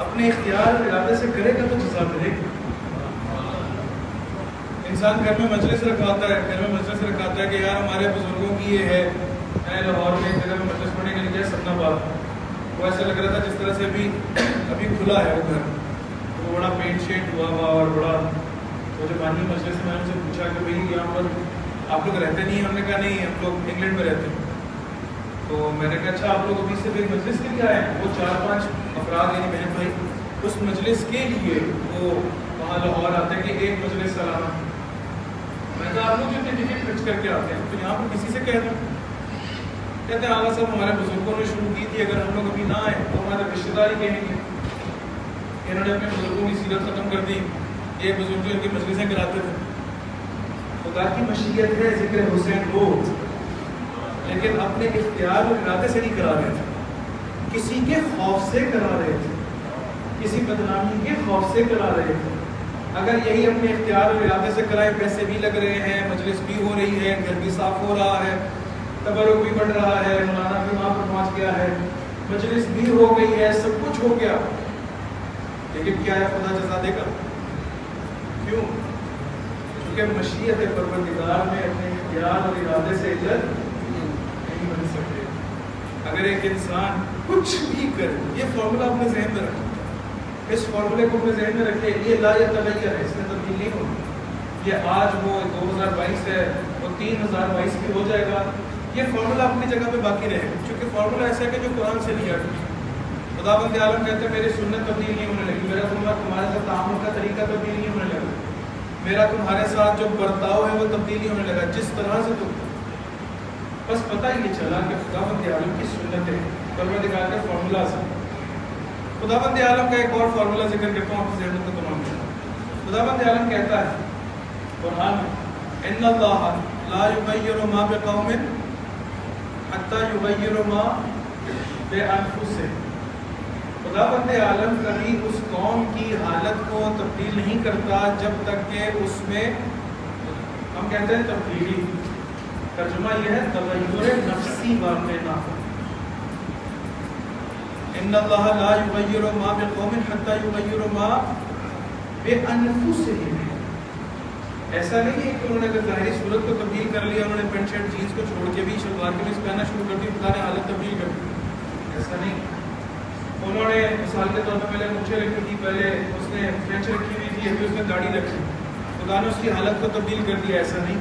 اپنے اختیار اور ارادے سے کرے گا تو جزا ملے گی. انسان گھر میں مجلس رکھواتا ہے کہ یار ہمارے بزرگوں کی یہ ہے. میں لاہور میں ایک جگہ میں مجلس پڑھنے کے لیے گیا سپنا باد وہ ایسا لگ رہا تھا جس طرح سے ابھی کھلا ہے وہ گھر وہ بڑا پینٹ شیٹ ہوا ہوا اور بڑا وہ جو بانی مجلس میں ان سے پوچھا کہ بھائی یہاں پر آپ لوگ رہتے نہیں ہیں. ہم نے کہا نہیں ہم لوگ انگلینڈ میں رہتے ہیں. تو میں نے کہا اچھا آپ لوگ ابھی صرف ایک مجلس کے لیے آئے ہیں. وہ 4-5 افراد یعنی بہن بھائی اس مجلس کے لیے وہ وہاں لاہور آتے ہیں کہ ایک مجلس سالانہ. میں کہا آپ لوگ جتنے ٹکٹ خرچ کر کے آتے ہیں تو یہاں پر کسی سے کہہ دیں. کہتے ہیں آغا صاحب ہمارے بزرگوں نے شروع کی تھی اگر ہم لوگ ابھی نہ آئے تو ہمارے رشتے دار ہی کہیں گے انہوں نے اپنے بزرگوں کی سیرت ختم کر دی. یہ بزرگ جو ان کی مجلسیں کراتے تھے. خدا کی مشیت ہے ذکر حسین ہو لیکن اپنے اختیار اور ارادے سے نہیں کرا رہے تھے. کسی کے خوف سے کرا رہے تھے کسی بدنامی کے خوف سے کرا رہے تھے. اگر یہی اپنے اختیار اور ارادے سے کرائے پیسے بھی لگ رہے ہیں مجلس بھی ہو رہی ہے گھر بھی صاف ہو رہا ہے تبرک بھی بڑھ رہا ہے مولانا بھی وہاں پر پہنچ گیا ہے مجلس بھی ہو گئی ہے سب کچھ ہو گیا لیکن کیا ہے خدا جزا دے گا. کیوں؟ کیونکہ مشیت پروردگار میں اپنے اختیار اور ارادے سے علت نہیں بن سکتے. اگر ایک انسان کچھ بھی کرے یہ فارمولا اپنے ذہن میں رکھے اس فارمولے کو اپنے ذہن میں رکھے یہ لا یتغیر ہے اس میں تبدیل نہیں ہوگی. یہ آج وہ 2022 ہے وہ 3022 کی ہو جائے گا. یہ فارمولا اپنی جگہ پہ باقی رہے گا کیونکہ فارمولا ایسا ہے کہ جو قرآن سے لیا گیا. خداوند عالم کہتے ہیں میری سنت تبدیل نہیں ہونے لگی میرا تمہارے ساتھ تعامل کا طریقہ تبدیل نہیں ہونے لگا میرا تمہارے ساتھ جو برتاؤ ہے وہ تبدیل نہیں ہونے لگا جس طرح سے تم بس پتہ یہ چلا کہ خداوند عالم کی سنتیں پروردگار کے فارمولاز ہیں. خداوند عالم کا ایک اور فارمولا ذکر کرتا ہوں آپ ذہن کو تمام کرتا. خداوند عالم کہتا ہے قرآن میں ان اللہ لا یغیر ما بقوم حتی یغیروا ما بانفسہم. خداوند عالم کبھی اس قوم کی حالت کو تبدیل نہیں کرتا جب تک کہ اس میں ہم کہتے ہیں تبدیلی ترجمہ یہ ہے تغیر نفسی واقع نہ ہو. ان اللہ لا یغیر ما بقوم حتی یغیروا ما بانفسہم. ایسا نہیں ہے کہ انہوں نے اگر ظاہری صورت کو تبدیل کر لیا انہوں نے پینٹ شرٹ جینس کو چھوڑ کے بھی شلوار قمیض پہننا شروع کر دی خدا نے حالت تبدیل کر دی. ایسا نہیں. انہوں نے مثال کے طور پر پہلے مونچھیں رکھی تھی پہلے اس نے فرینچ رکھی ہوئی تھی ابھی اس نے داڑھی رکھی خدا نے اس کی حالت کو تبدیل کر دیا. ایسا نہیں.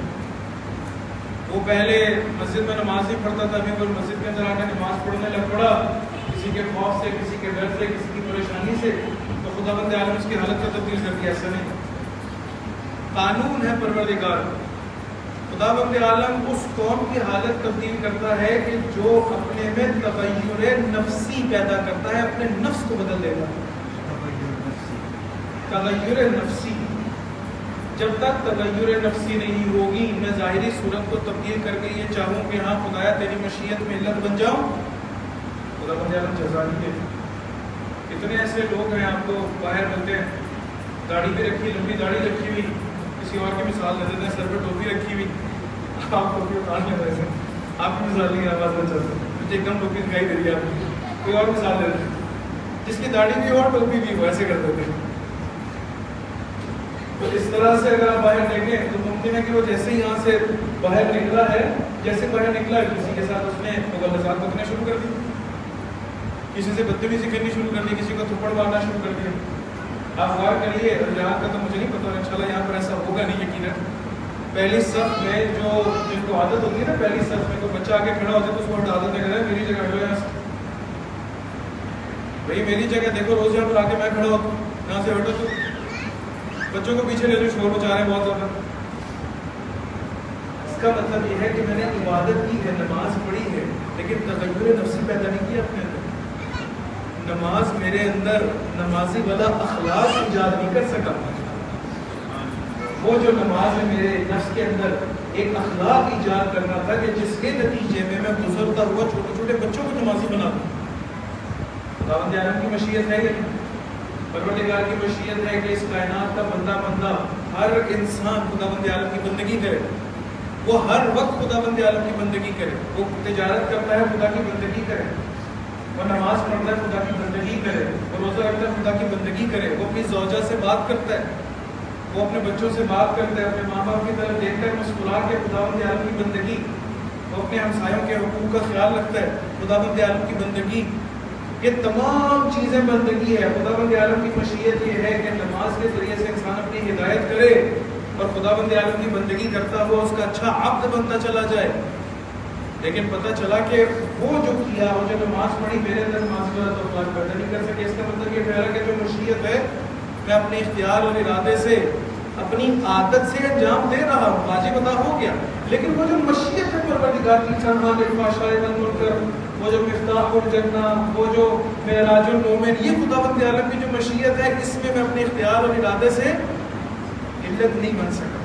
وہ پہلے مسجد میں نماز نہیں پڑھتا تھا ابھی وہ مسجد کے اندر آ کے نماز پڑھنے لگ پڑا کسی کے خوف سے کسی کے ڈر سے کسی کی پریشانی سے تو خداوند عالم اس کی حالت کو تبدیل کر دیا. ایسا نہیں. قانون ہے پروردگار. خداوند عالم اس قوم کی حالت تبدیل کرتا ہے کہ جو اپنے میں تغیر نفسی پیدا کرتا ہے اپنے نفس کو بدل دیتا ہے. تغیر نفسی جب تک تغیر نفسی نہیں ہوگی میں ظاہری صورت کو تبدیل کر کے یہ چاہوں کہ ہاں خدایا تیری مشیت میں علت بن جاؤں خداوند عالم جزا نہیں دیتا. کتنے ایسے لوگ ہیں آپ کو باہر ملتے ہیں داڑھی بھی رکھی لمبی داڑھی رکھی ہوئی کسی اور کی مثال دے دیتے ہیں سر پہ ٹوپی رکھی ہوئی آپ ٹوپی اتار لیں ویسے آپ کی مثال نہیں آواز میں چلتا مجھے ایک دم ٹوپی دکھائی دے رہی ہے آپ کی کوئی اور مثال دے دیتے جس کی داڑھی بھی اور ٹوپی بھی ہو ایسے کر دیتے ہیں. تو اس طرح سے اگر آپ باہر دیکھیں تو ممکن ہے کہ وہ جیسے ہی یہاں سے باہر نکلا ہے جیسے باہر نکلا ہے کسی کے ساتھ اس نے مغالطات کرنا شروع کر دی کسی سے بدتمیزی کرنی شروع کر دی کسی کو تھپڑ مارنا شروع کر دیا آپ غور کریے، یہاں کا تو مجھے نہیں پتا، انشاءاللہ یہاں پر ایسا ہوگا نہیں یقیناً. پہلی صف میں جو جن کو عادت ہوتی ہے نا، پہلی صف میں کوئی بچہ آگے کھڑا ہوتا ہے تو اس کو عادت ہے میری جگہ ہٹو یہاں سے، بھائی میری جگہ دیکھو، روز یہاں پر آ کے میں کھڑا ہوتا ہوں، یہاں سے ہٹو. تو بچوں کو پیچھے لے لو، شور مچا رہے ہیں بہت زیادہ. اس کا مطلب یہ ہے کہ میں نے عبادت کی ہے، نماز پڑھی ہے، لیکن تغیر نفسی پیدا نہیں کیا اپنے اندر. نماز میرے اندر نمازی والا اخلاق ایجاد نہیں کر سکا. وہ جو نماز میں میرے نفس کے اندر ایک اخلاق ایجاد کرنا تھا کہ جس کے نتیجے میں گزرتا ہوا چھوٹے چھوٹے بچوں کو نمازی بنا دوں. خداوند عالم کی مشیت ہے کہ پروردگار کی مشیت ہے کہ اس کائنات کا بندہ ہر انسان خداوند عالم کی بندگی کرے. وہ ہر وقت خداوند عالم کی بندگی کرے. وہ تجارت کرتا ہے، خدا کی بندگی کرے. وہ نماز پڑھتا ہے، خدا کی بندگی کرے. وہ روزہ رکھتا ہے، خدا کی بندگی کرے. وہ اپنی زوجہ سے بات کرتا ہے، وہ اپنے بچوں سے بات کرتا ہے، اپنے ماں باپ کی طرف دیکھ کر مسکرا کے خداوند عالم کی بندگی. وہ اپنے ہمسایوں کے حقوق کا خیال رکھتا ہے، خداوند عالم کی بندگی. یہ تمام چیزیں بندگی ہے. خداوند عالم کی مشیت یہ ہے کہ نماز کے ذریعے سے انسان اپنی ہدایت کرے اور خداوند عالم کی بندگی کرتا ہوا اس کا اچھا عبد بنتا چلا جائے. لیکن پتہ چلا کہ وہ جو کیا، وہ جو نماز پڑھی، میرے اندر نماز کا توقع پیدا نہیں کر سکے. اس کا مطلب یہ ٹھہرا کہ جو مشیت ہے میں اپنے اختیار اور ارادے سے اپنی عادت سے انجام دے رہا ہوں، واجب ادا ہو گیا. لیکن وہ جو مشیت ہے پروردگار کی، سنہا للفحشاء والمنکر، وہ جو مفتاح الجنہ، وہ جو معراج المومن، یہ خداوند عالم کی جو مشیت ہے، اس میں اپنے اختیار اور ارادے سے علت نہیں بن سکا.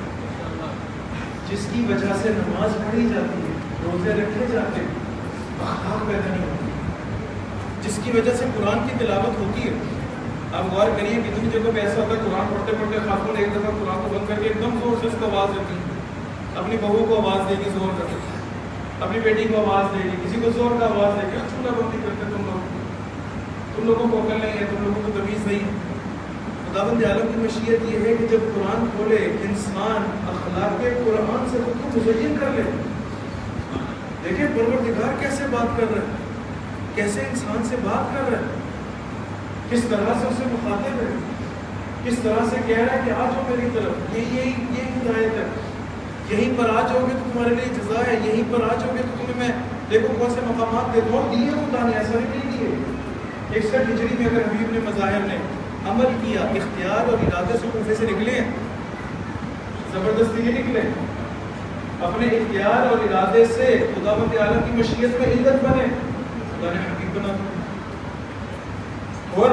جس کی وجہ سے نماز پڑھی جاتی ہے، روزے رکھے جاتے ہیں، اخلاق پیدا نہیں ہوتی. جس کی وجہ سے قرآن کی تلاوت ہوتی ہے. آپ غور کریے کتنی جگہ پہ ایسا ہوتا ہے قرآن پڑھتے پڑھتے خاتون ایک دفعہ قرآن کو بند کر کے ایک دم زور سے اس کو آواز دیتی ہے. اپنی بہو کو آواز دے گی زور کر کے، اپنی بیٹی کو آواز دے گی، کسی کو زور کا آواز دے گی. چولہا بندی کرتے تم لوگوں کو عقل نہیں ہے، تم لوگوں کو تمیز نہیں ہے. خداوند عالم کی مشیت یہ ہے کہ جب قرآن کھولے انسان اخلاق قرآن سے خود کو مزین کر لے. دیکھیں پروردگار کیسے بات کر رہا ہے، کیسے انسان سے بات کر رہا ہے، کس طرح سے اسے مخاطب ہے، کس طرح سے کہہ رہا ہے کہ آ جاؤ میری طرف. یہی ہدایت ہے. یہیں پر آ جاؤ گے تو تمہارے لیے جزا ہے. یہیں پر آ جاؤ گے تو تمہیں میں دیکھو کون سے مقامات دیتا ہوں. دیے خدا نے، ایسا نہیں دیے. 61 ہجری میں اگر حبیب نے مظاہر نے عمل کیا، اختیار اور ارادے سے کوفے سے نکلے ہیں، زبردستی نہیں نکلے، اپنے اختیار اور ارادے سے خداوند عالم کی مشیت میں علت بنے، خدا نے حبیب بنا دیا. اور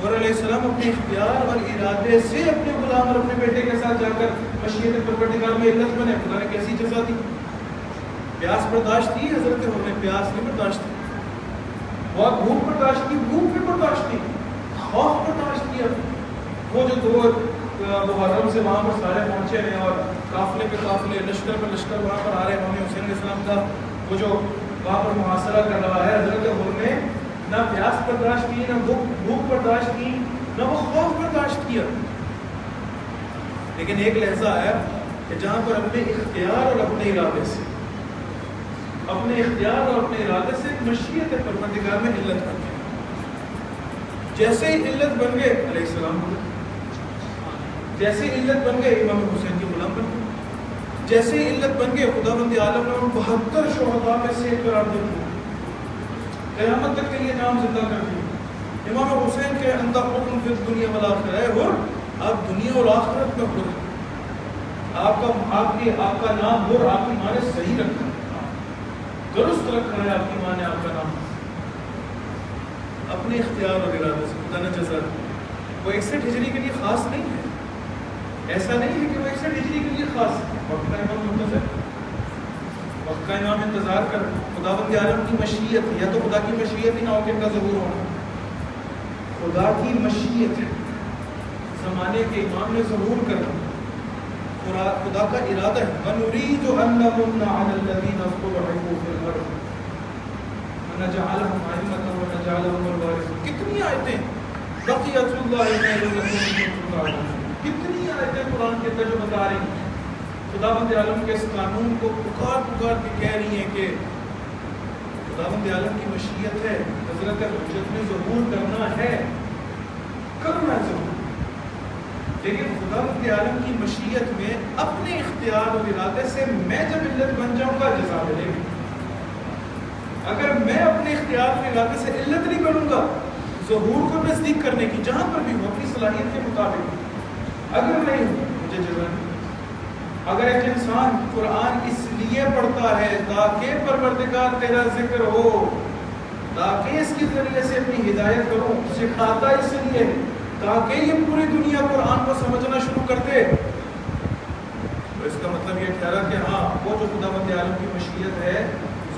علیہ السلام اپنے اختیار اور ارادے سے اپنے غلام اور اپنے بیٹے کے ساتھ جا کر مشیت پروردگار میں علت بنے. خدا نے کیسی جزا دی. پیاس برداشت کی حضرت عمر نے، پیاس نہیں برداشت کی. بہت بھوک برداشت کی، بھوک بھی برداشت کی. خوف برداشت کیا. وہ جو دو محرم سے وہاں پر سارے پہنچے ہیں اور قافلے پہ قافلے، لشکر پہ لشکر وہاں پر آ رہے ہیں. امام حسین علیہ السلام کا وہ جو وہاں پر محاصرہ کر رہا ہے، حضرت عمر نے نہ پیاس برداشت کی، نہ بھوک برداشت کی، نہ وہ خوف برداشت کیا. لیکن ایک لحظہ آیا کہ جہاں پر اپنے اختیار اور اپنے ارادے سے، اپنے اختیار اور اپنے ارادے سے مشیت پروردگار میں علت بن گئی. جیسے ہی علت بن گئے علیہ السلام بن گئے. جیسے ہی علت بن گئے امام حسین کے غلام بن گئے. جیسے ہی علت بن گئے خداوند عالم نے ان 72 شہداء میں سے ایک قرار دے دیا. قیامت تک کے لیے نام زندہ کر دیا. امام حسین کے اندر حکم فی الدنیا والآخرہ ہے، اور آپ دنیا اور آخرت میں حر. آپ کا نام حر، آپ کی ماں نے صحیح رکھا، درست رکھا ہے آپ کی ماں نے آپ کا نام. اپنے اختیار اور ارادے سے خدا نے جزا دی. وہ 61 ہجری کے لیے خاص نہیں ہے. ایسا نہیں ہے کہ وہ 61 ہجری کے لیے خاص ہے. وقت کا امام منتظر، وقت کا امام انتظار کر. خداوند عالم کی مشیت ہے، یا تو خدا کی مشیت ہی نہ ہو کہ ان کا ظہور ہونا. خدا کی مشیت ہے، زمانے کے امام نے ظہور کرنا. خدا کا ارادہ ہے. وَنُرِيدُ أَن نَّمُنَّ عَلَى الَّذِينَ اسْتُضْعِفُوا فِي الْأَرْضِ وَنَجْعَلَهُمْ أَئِمَّةً وَنَجْعَلَهُمُ الْوَارِثِينَ. کتنی آیتیں بقیۃ اللہ خیر لکم إن کنتم تعلمون. کتنی آیتیں قرآن کے اندر جو بتا رہی ہیں خداوند عالم کے اس قانون کو پکار کے کہہ رہی ہیں کہ خداوند عالم کی مشیت ہے. حضرت حجت میں ظہور کرنا ہے، کرنا ہے ظہور. لیکن خدا رب عالم کی مشیت میں اپنے اختیار اور ارادے سے میں جب علت بن جاؤں گا جزا ملے گی. اگر میں اپنے اختیار اور ارادے سے علت نہیں بنوں گا ظہور کو نزدیک کرنے کی جہاں پر بھی ہوں اپنی صلاحیت کے مطابق اگر نہیں ہوں مجھے جزا نہیں. اگر ایک انسان قرآن اس لیے پڑھتا ہے تاکہ پروردگار تیرا ذکر ہو، تاکہ اس کے ذریعے سے اپنی ہدایت کروں، سکھاتا اس لیے تاکہ یہ پوری دنیا قرآن کو سمجھنا شروع کر دے، تو اس کا مطلب یہ ٹھہرا کہ ہاں وہ جو خداوند عالم کی مشیت ہے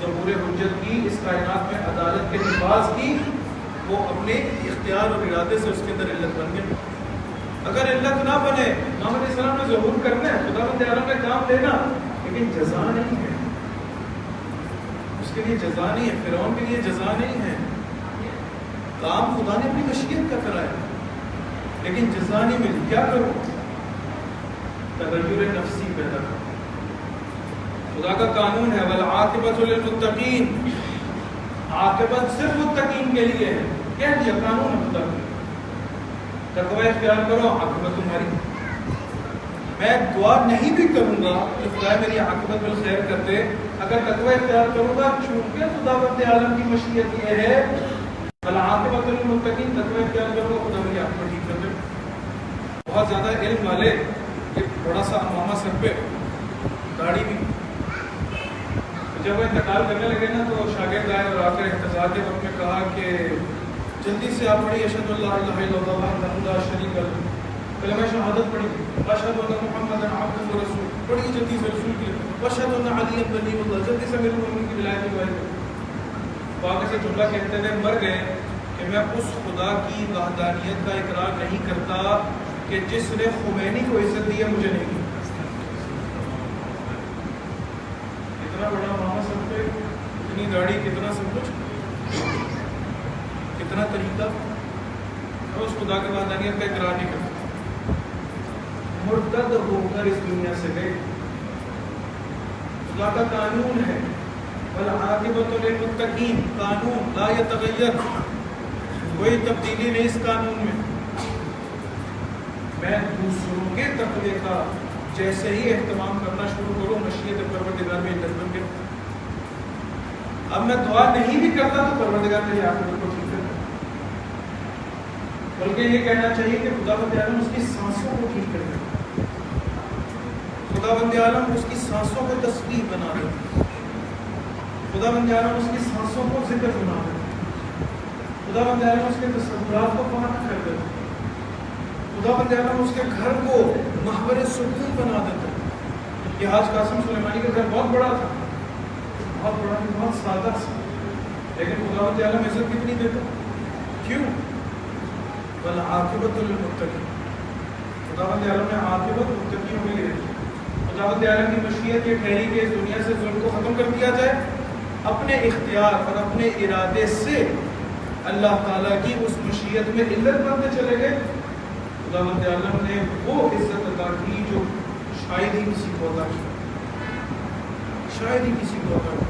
ظہور حجت کی، اس کائنات میں عدالت کے نفاذ کی، وہ اپنے اختیار اور ارادے سے اس کے اندر علت بن گئی. اگر علت نہ بنے، محمد علیہ السلام نے ظہور کرنا ہے، خداوند عالم نے کام لینا، لیکن جزا نہیں ہے، اس کے لیے جزا نہیں ہے، فرعون کے لیے جزا نہیں ہے. کام خدا نے اپنی مشیت کا کرا ہے لیکن جزا نہیں ملی. کیا کروں؟ تغیر نفسی پیدا کروں. خدا کا قانون ہے والعاقبۃ للمتقین، عاقبت صرف متقین کے لیے ہے. کہہ دیا قانون ہے خدا کا، تقوی اختیار کرو عاقبت تمہاری. میں دعا نہیں بھی کروں گا کہ خدا میری عاقبت بالخیر کر دے، اگر تقوی اختیار کروں گا چونکہ خداوند عالم کی مشیت یہ ہے والعاقبۃ للمتقین، تقوی اختیار کروں گا خدا میری عاقبت ٹھیک کر دے. بہت زیادہ علم والے ایک بڑا سا امامہ سر پہ، داڑھی بھی، جب وہ انتقال کرنے لگے نا تو شاگرد آئے اور آ کر احتجاج کے وقت میں کہا کہ جلدی سے آپ پڑھی اشہد ان لا الہ الا اللہ وحدہ لا شریک لہ، کلمہ شہادت پڑھی، اشہد ان محمدا عبدہ ورسولہ پڑھی جلدی سے رسول کے لیے، اشہد ان علی ولی اللہ، جلدی سے میرے مومن کی ولایت کی گواہی دو. واقعی سے جملہ کہتے ہوئے مر گئے کہ میں اس خدا کی وحدانیت کا اقرار نہیں کرتا کہ جس نے خمینی کو عزت دی ہے مجھے نہیں دی. اتنا بڑا ماما سب پہ، اتنی داڑھی، کتنا سب کچھ، کتنا طریقہ، میں اس خدا کی وحدانیت کا اقرار نہیں کرتا. مرتد ہو کر اس دنیا سے گئے. خدا کا قانون ہے والعاقبۃ للمتقین، قانون لا یتغیر، کوئی تبدیلی نہیں اس قانون میں. میں دوسروں کے تقوی کا جیسے ہی اہتمام کرنا شروع کروں مشیت پروردگار میں علت بن گئی. اب میں دعا نہیں بھی کرتا تو پروردگار میری عاقبت کو ٹھیک کرتا، بلکہ یہ کہنا چاہیے کہ خداوند عالم اس کی سانسوں کو ٹھیک کر دیتا، خداوند عالم اس کی سانسوں کو تسبیح بنا دیتا، خداوند عالم اس کی سانسوں کو ذکر بنا دیتا، خداوند عالم اس کے تصورات کو پاک کر دیتا، خداوند عالم اس کے گھر کو محور سکون بنا دیتا. یہ حاج قاسم سلیمانی کا گھر بہت بڑا تھا، بہت بڑا، بہت سادہ تھا، لیکن خداوند عالم عزت کتنی دیتا. کیوں؟ والعاقبۃ للمتقین، خداوند عالم نے عاقبت متقیوں کے لیے رکھی. خداوند عالم کی مشیت یہ ٹھہری کہ اس دنیا سے ظلم کو ختم کر دیا جائے، اپنے اختیار اور اپنے ارادے سے اللہ تعالیٰ کی اس مشیت میں علت بنتے چلے گئے. خداوند عالم نے وہ عزت عطا کی جو شاید ہی کسی کو عطا کی، شاید ہی کسی کو عطا کی.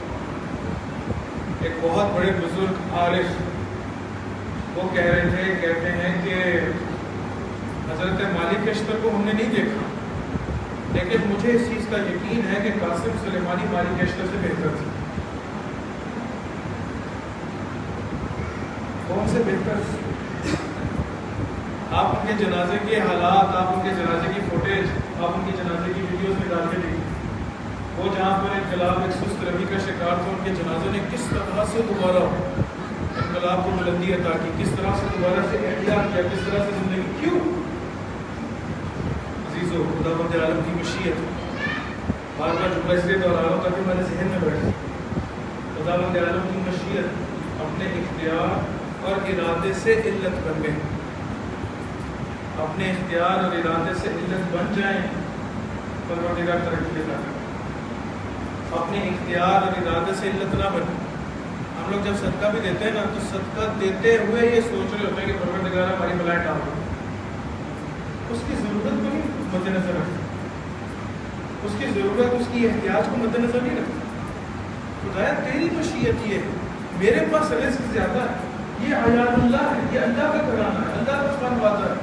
ایک بہت بڑے بزرگ عارف وہ کہہ رہے تھے، کہتے ہیں کہ حضرت مالک اشتر کو ہم نے نہیں دیکھا، لیکن مجھے اس چیز کا یقین ہے کہ قاسم سلیمانی مالک اشتر سے بہتر تھے. کون سے بہتر؟ آپ ان کے جنازے کے حالات، آپ ان کے جنازے کی فوٹیج، آپ ان کے جنازے کی ویڈیوز نکال کے دیکھیں. وہ جہاں پر انقلاب ایک سست روی کا شکار تھا، ان کے جنازے نے کس طرح سے دوبارہ انقلاب کو بلندی عطا کی، کس طرح سے دوبارہ سے احیا کیا، کس طرح سے زندگی. کیوں؟ عزیزو، خداوند عالم کی مشیت. بار بار جملہ اس لیے دوہرا رہا ہوں تاکہ ہمارے ذہن میں بیٹھے. خداوند عالم کی مشیت اپنے اختیار اور ارادے سے علت بن گئے. اپنے اختیار اور ارادے سے علت بن جائیں، پروردگار ترقی دیتا ہے. اپنے اختیار اور ارادے سے علت نہ بنے. ہم لوگ جب صدقہ بھی دیتے ہیں نا تو صدقہ دیتے ہوئے یہ سوچ رہے ہوتے ہیں کہ پروردگار ہماری بلائیں ٹال دے. اس کی ضرورت کو نہیں مد نظر رکھتے، اس کی ضرورت، اس کی احتیاج کو مد نظر نہیں رکھتے. خدایا تیری مشیت یہ ہے، میرے پاس رزق زیادہ ہے، یہ عیال اللہ ہے، یہ اللہ کا کرانا ہے، اللہ کا فن وعدہ ہے.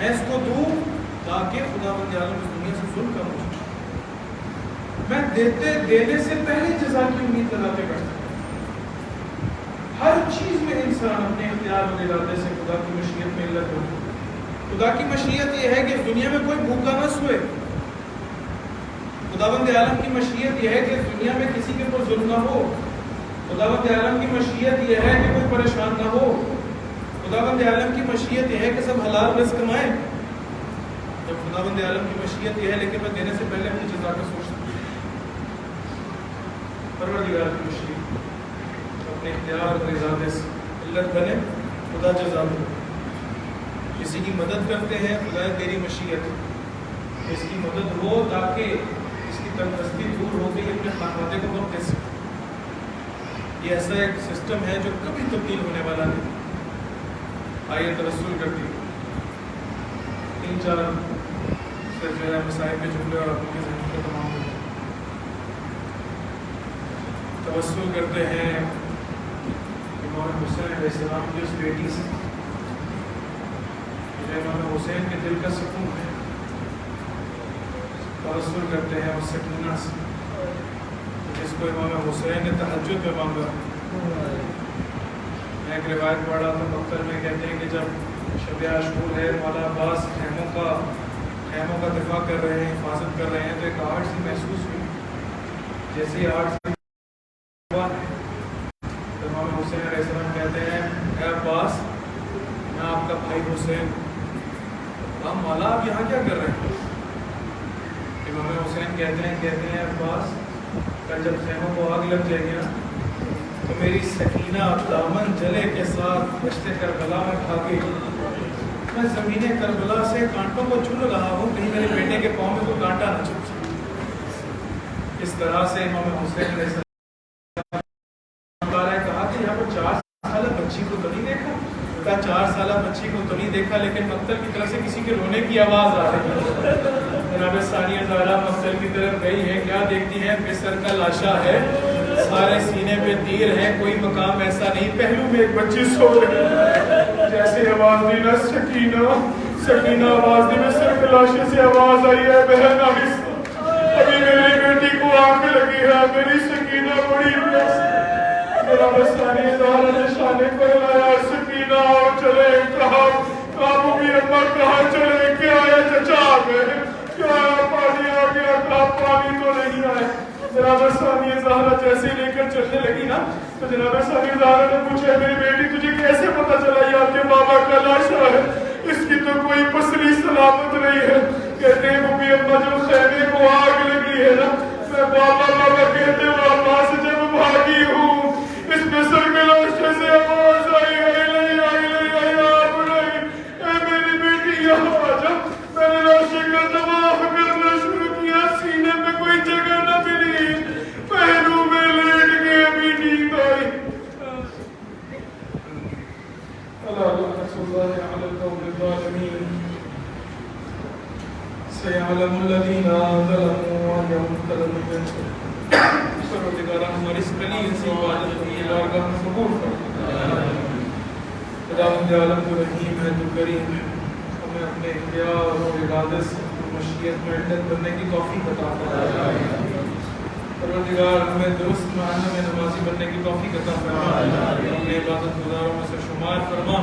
میں اس کو دوں تاکہ خداوند عالم اس دنیا سے ظلم کم ہو جائے. میں دینے سے پہلے جزا کی امید لگا کے بیٹھتا ہوں. ہر چیز میں انسان اپنے اختیار اور ارادے سے خدا کی مشیت میں علت ہوتی ہے. خدا کی مشیت یہ ہے کہ اس دنیا میں کوئی بھوکا نہ سوئے. خداوند عالم کی مشیت یہ ہے کہ اس دنیا میں کسی کے اوپر ظلم نہ ہو. خداوند عالم کی مشیت یہ ہے کہ کوئی پریشان نہ ہو. خداوند عالم کی مشیت یہ ہے کہ سب حلال رزق کمائیں. جب خداوند عالم کی مشیت یہ ہے لیکن میں دینے سے پہلے اپنی جزا کا سوچتا ہوں. پروردگار کی مشیت اپنے اختیار اور ارادے سے علت بنے خدا جزا دے. کسی کی مدد کرتے ہیں خدا تیری مشیت اس کی مدد ہو تاکہ اس کی تندرستی دور ہو گئی اپنے خانوادے کو وقت دے سکے. یہ ایسا ایک سسٹم ہے جو کبھی تبدیل ہونے والا نہیں. آئیے توسل کرتی 3-4 سے جو ہے مسائل کے جملے اور اپنے ذہن کو تمام ہو جائے. توسل کرتے ہیں امام حسین علیہ السلام کی اس بیٹی سے جو امام حسین کے دل کا سکون ہے. توسل کرتے ہیں اس سکینہ سے جس کو امام حسین نے تہجد میں مانگا. میں ایک روایت پڑھ رہا تھا مقتل میں کہتے ہیں کہ جب شب عاشور ہے مولا عباس خیموں کا دفاع کر رہے ہیں حفاظت کر رہے ہیں تو ایک آہٹ سی محسوس ہوئی. جیسے ہی آہٹ سی ہوا تو امام حسین علیہ السلام کہتے ہیں اے عباس میں آپ کا بھائی حسین. کہا مولا آپ یہاں کیا کر رہے ہیں؟ امام حسین کہتے ہیں عباس کل جب خیموں کو آگ لگ جائے گی نا تو میری سکینہ دامن جلے کے ساتھ دشت کربلا میں بھاگے. میں زمین کربلا سے کانٹوں کو چن رہا ہوں کہیں میرے بیٹے کے پاؤں میں کوئی کانٹا نہ چپ جائے. اس طرح سے امام حسین علیہ السلام کہا کہ یہاں پر 4 سالہ بچی کو تو نہیں دیکھا. کہا 4 سالہ بچی کو تو نہیں دیکھا لیکن مقتل کی طرف سے کسی کے رونے کی آواز آ رہی ہے. جناب ثانیہ زہرا مقتل کی طرف گئی ہے. کیا دیکھتی ہے؟ بستر کا لاشا ہے سارے سینے پہ تیر ہے کوئی مقام ایسا نہیں پہلو میں ایک بچی سو رہی ہے. جیسے آواز دی نا سکینہ آواز دی میں صرف لاشے سے آواز آئی ہے بہن ابھی میری بیٹی کو آگ لگی ہے میری سکینہ بڑی جناب ثانیہ زہرا نے شانے پر لایا سکینہ آؤ چلے. کہا بھی اماں کہاں چلے؟ کیا ہے چچا آ گئے؟ کیا پانی آ گیا؟ کہا پانی تو نہیں آئے. جناب ثانیہ زہرا جیسے ہی لے کر چلنے لگی نا تو جناب ثانیہ زہرا نے پوچھا میری بیٹی تجھے کیسے پتا چلا یہ آپ کے بابا کا لاشا ہے؟ اس کی تو کوئی پسلی سلامت نہیں ہے. کہتے ہیں وہ بھی اماں جب خیمے کو آگ لگی ہے نا میں بابا کہتے ہوں عباس جب بھاگی ہوں اس مصر کے لاشے سے آواز آئی آپ نہیں اے میری بیٹی یہاں آ جا. میں نے لاشے کا طواف کرنا شروع کیا سینے میں کوئی جگہ نہ ملی پہلو میں لیٹ کے ابھی نیند آئی. سيعلم الذين ظلموا يوم پروردگار ہماری اس قلیل سی عبادت کی بارگاہ میں قبول فرما. خداوند عالم تو رحیم ہے تو کریم ہے. ہمیں اپنے اختیار اور ارادے سے مشیت میں علت بننے کی توفیق عطا فرما. پروردگار ہمیں درست معنی میں نمازی بننے کی توفیق عطا فرما. اپنے عبادت گزاروں میں سے شمار فرما.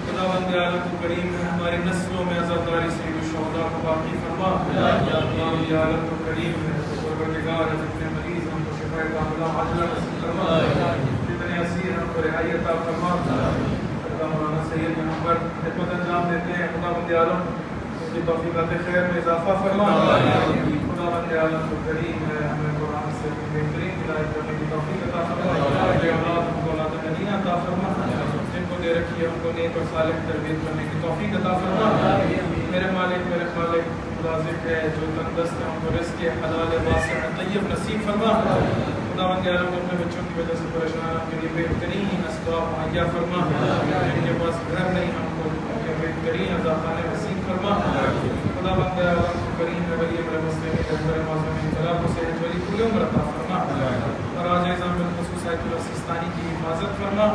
خداوند عالم تو کریم ہے ہماری نسلوں میں عزاداری سید الشہداء کو باقی فرما. خداوند عالم تو کریم ہے پروردگار جتنے مریض ہم کو شفا کاملہ عاجلہ نصیب فرما. جتنے اسیر ہم کو رہائی عطا فرما. مولانا سید یہاں پر خدمت انجام دیتے ہیں خداوند عالم ان کی توفیقات خیر میں اضافہ فرما. خداوند عالم تو کریم ہے ہمیں قرآن سے بہترین ہدایت کرنے کی توفیق عطا فرما. اولاد ہم کو اولاد مدینہ عطا فرما. جن کو دے رکھی ہے ان کو نیک اور صالح تربیت کرنے کی توفیق عطا فرما. میرے مالک میرے خالق رازق ہے جو تندرست ہے ان کو رزق حلال واسع طیب نصیب فرما. خداوند عالم اپنے بچوں کی وجہ سے پریشان کے لیے بہترین اسباب مہیا فرما. جن کے پاس گھر نہیں ہم کو بہترین عطاخانے نصیب فرما. خداوند عالم کریم ہے ولی امر مسلمین رہبر معظم انقلاب و صحت ولی پوری عمر عطا فرما. اور آج اعظام بالخصوص آیت اللہ سستانی کی حفاظت فرما.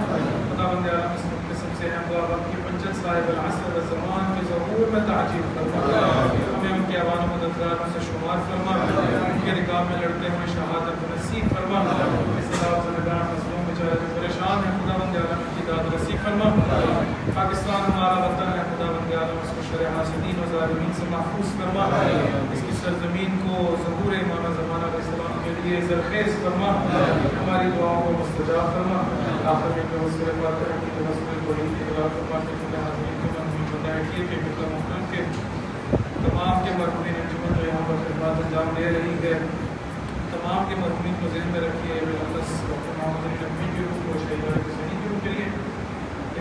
خداوند عالم اس قسم سے ہم وقت کی بچت صاحب العصر والزمان کے ظہور میں تعجیل فرما، ہمیں ان کے عوام مددگاروں سے شمار فرما، ان کے نکاح میں لڑتے ہوئے شہادت نصیب فرما، اصلاح زندگان مظلوم بیچارے جو پریشان ہیں خدا بند عالم کی داد نصیب فرما، پاکستان ہمارا وطن ہے خدا بند عالم اس کو شر حاسدین و ظالمین سے محفوظ فرما، اس کی سرزمین کو ظہور امام زمانہ علیہ السلام کے لیے زرخیز فرما، ہماری دعاؤں کو مستجاب فرما، آخر میں وصول فاتحہ کی وصول بڑی کی دعا فرما کے خدا حاضرین کے مرحومین مدائقی کے بکر محترم کے تمام کے مرحومین انجمن جو یہاں پر خدمات انجام دے رہی ہے، تمام کے مرحومین کو ذہن میں رکھیے، بالخص ڈاکٹر محمد علی نقوی کی روح کو، شہید حسینی کی روح کے لیے،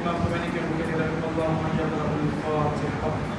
امام خمینی کے روح کے لیے رحمۃ اللہ الفاتحہ۔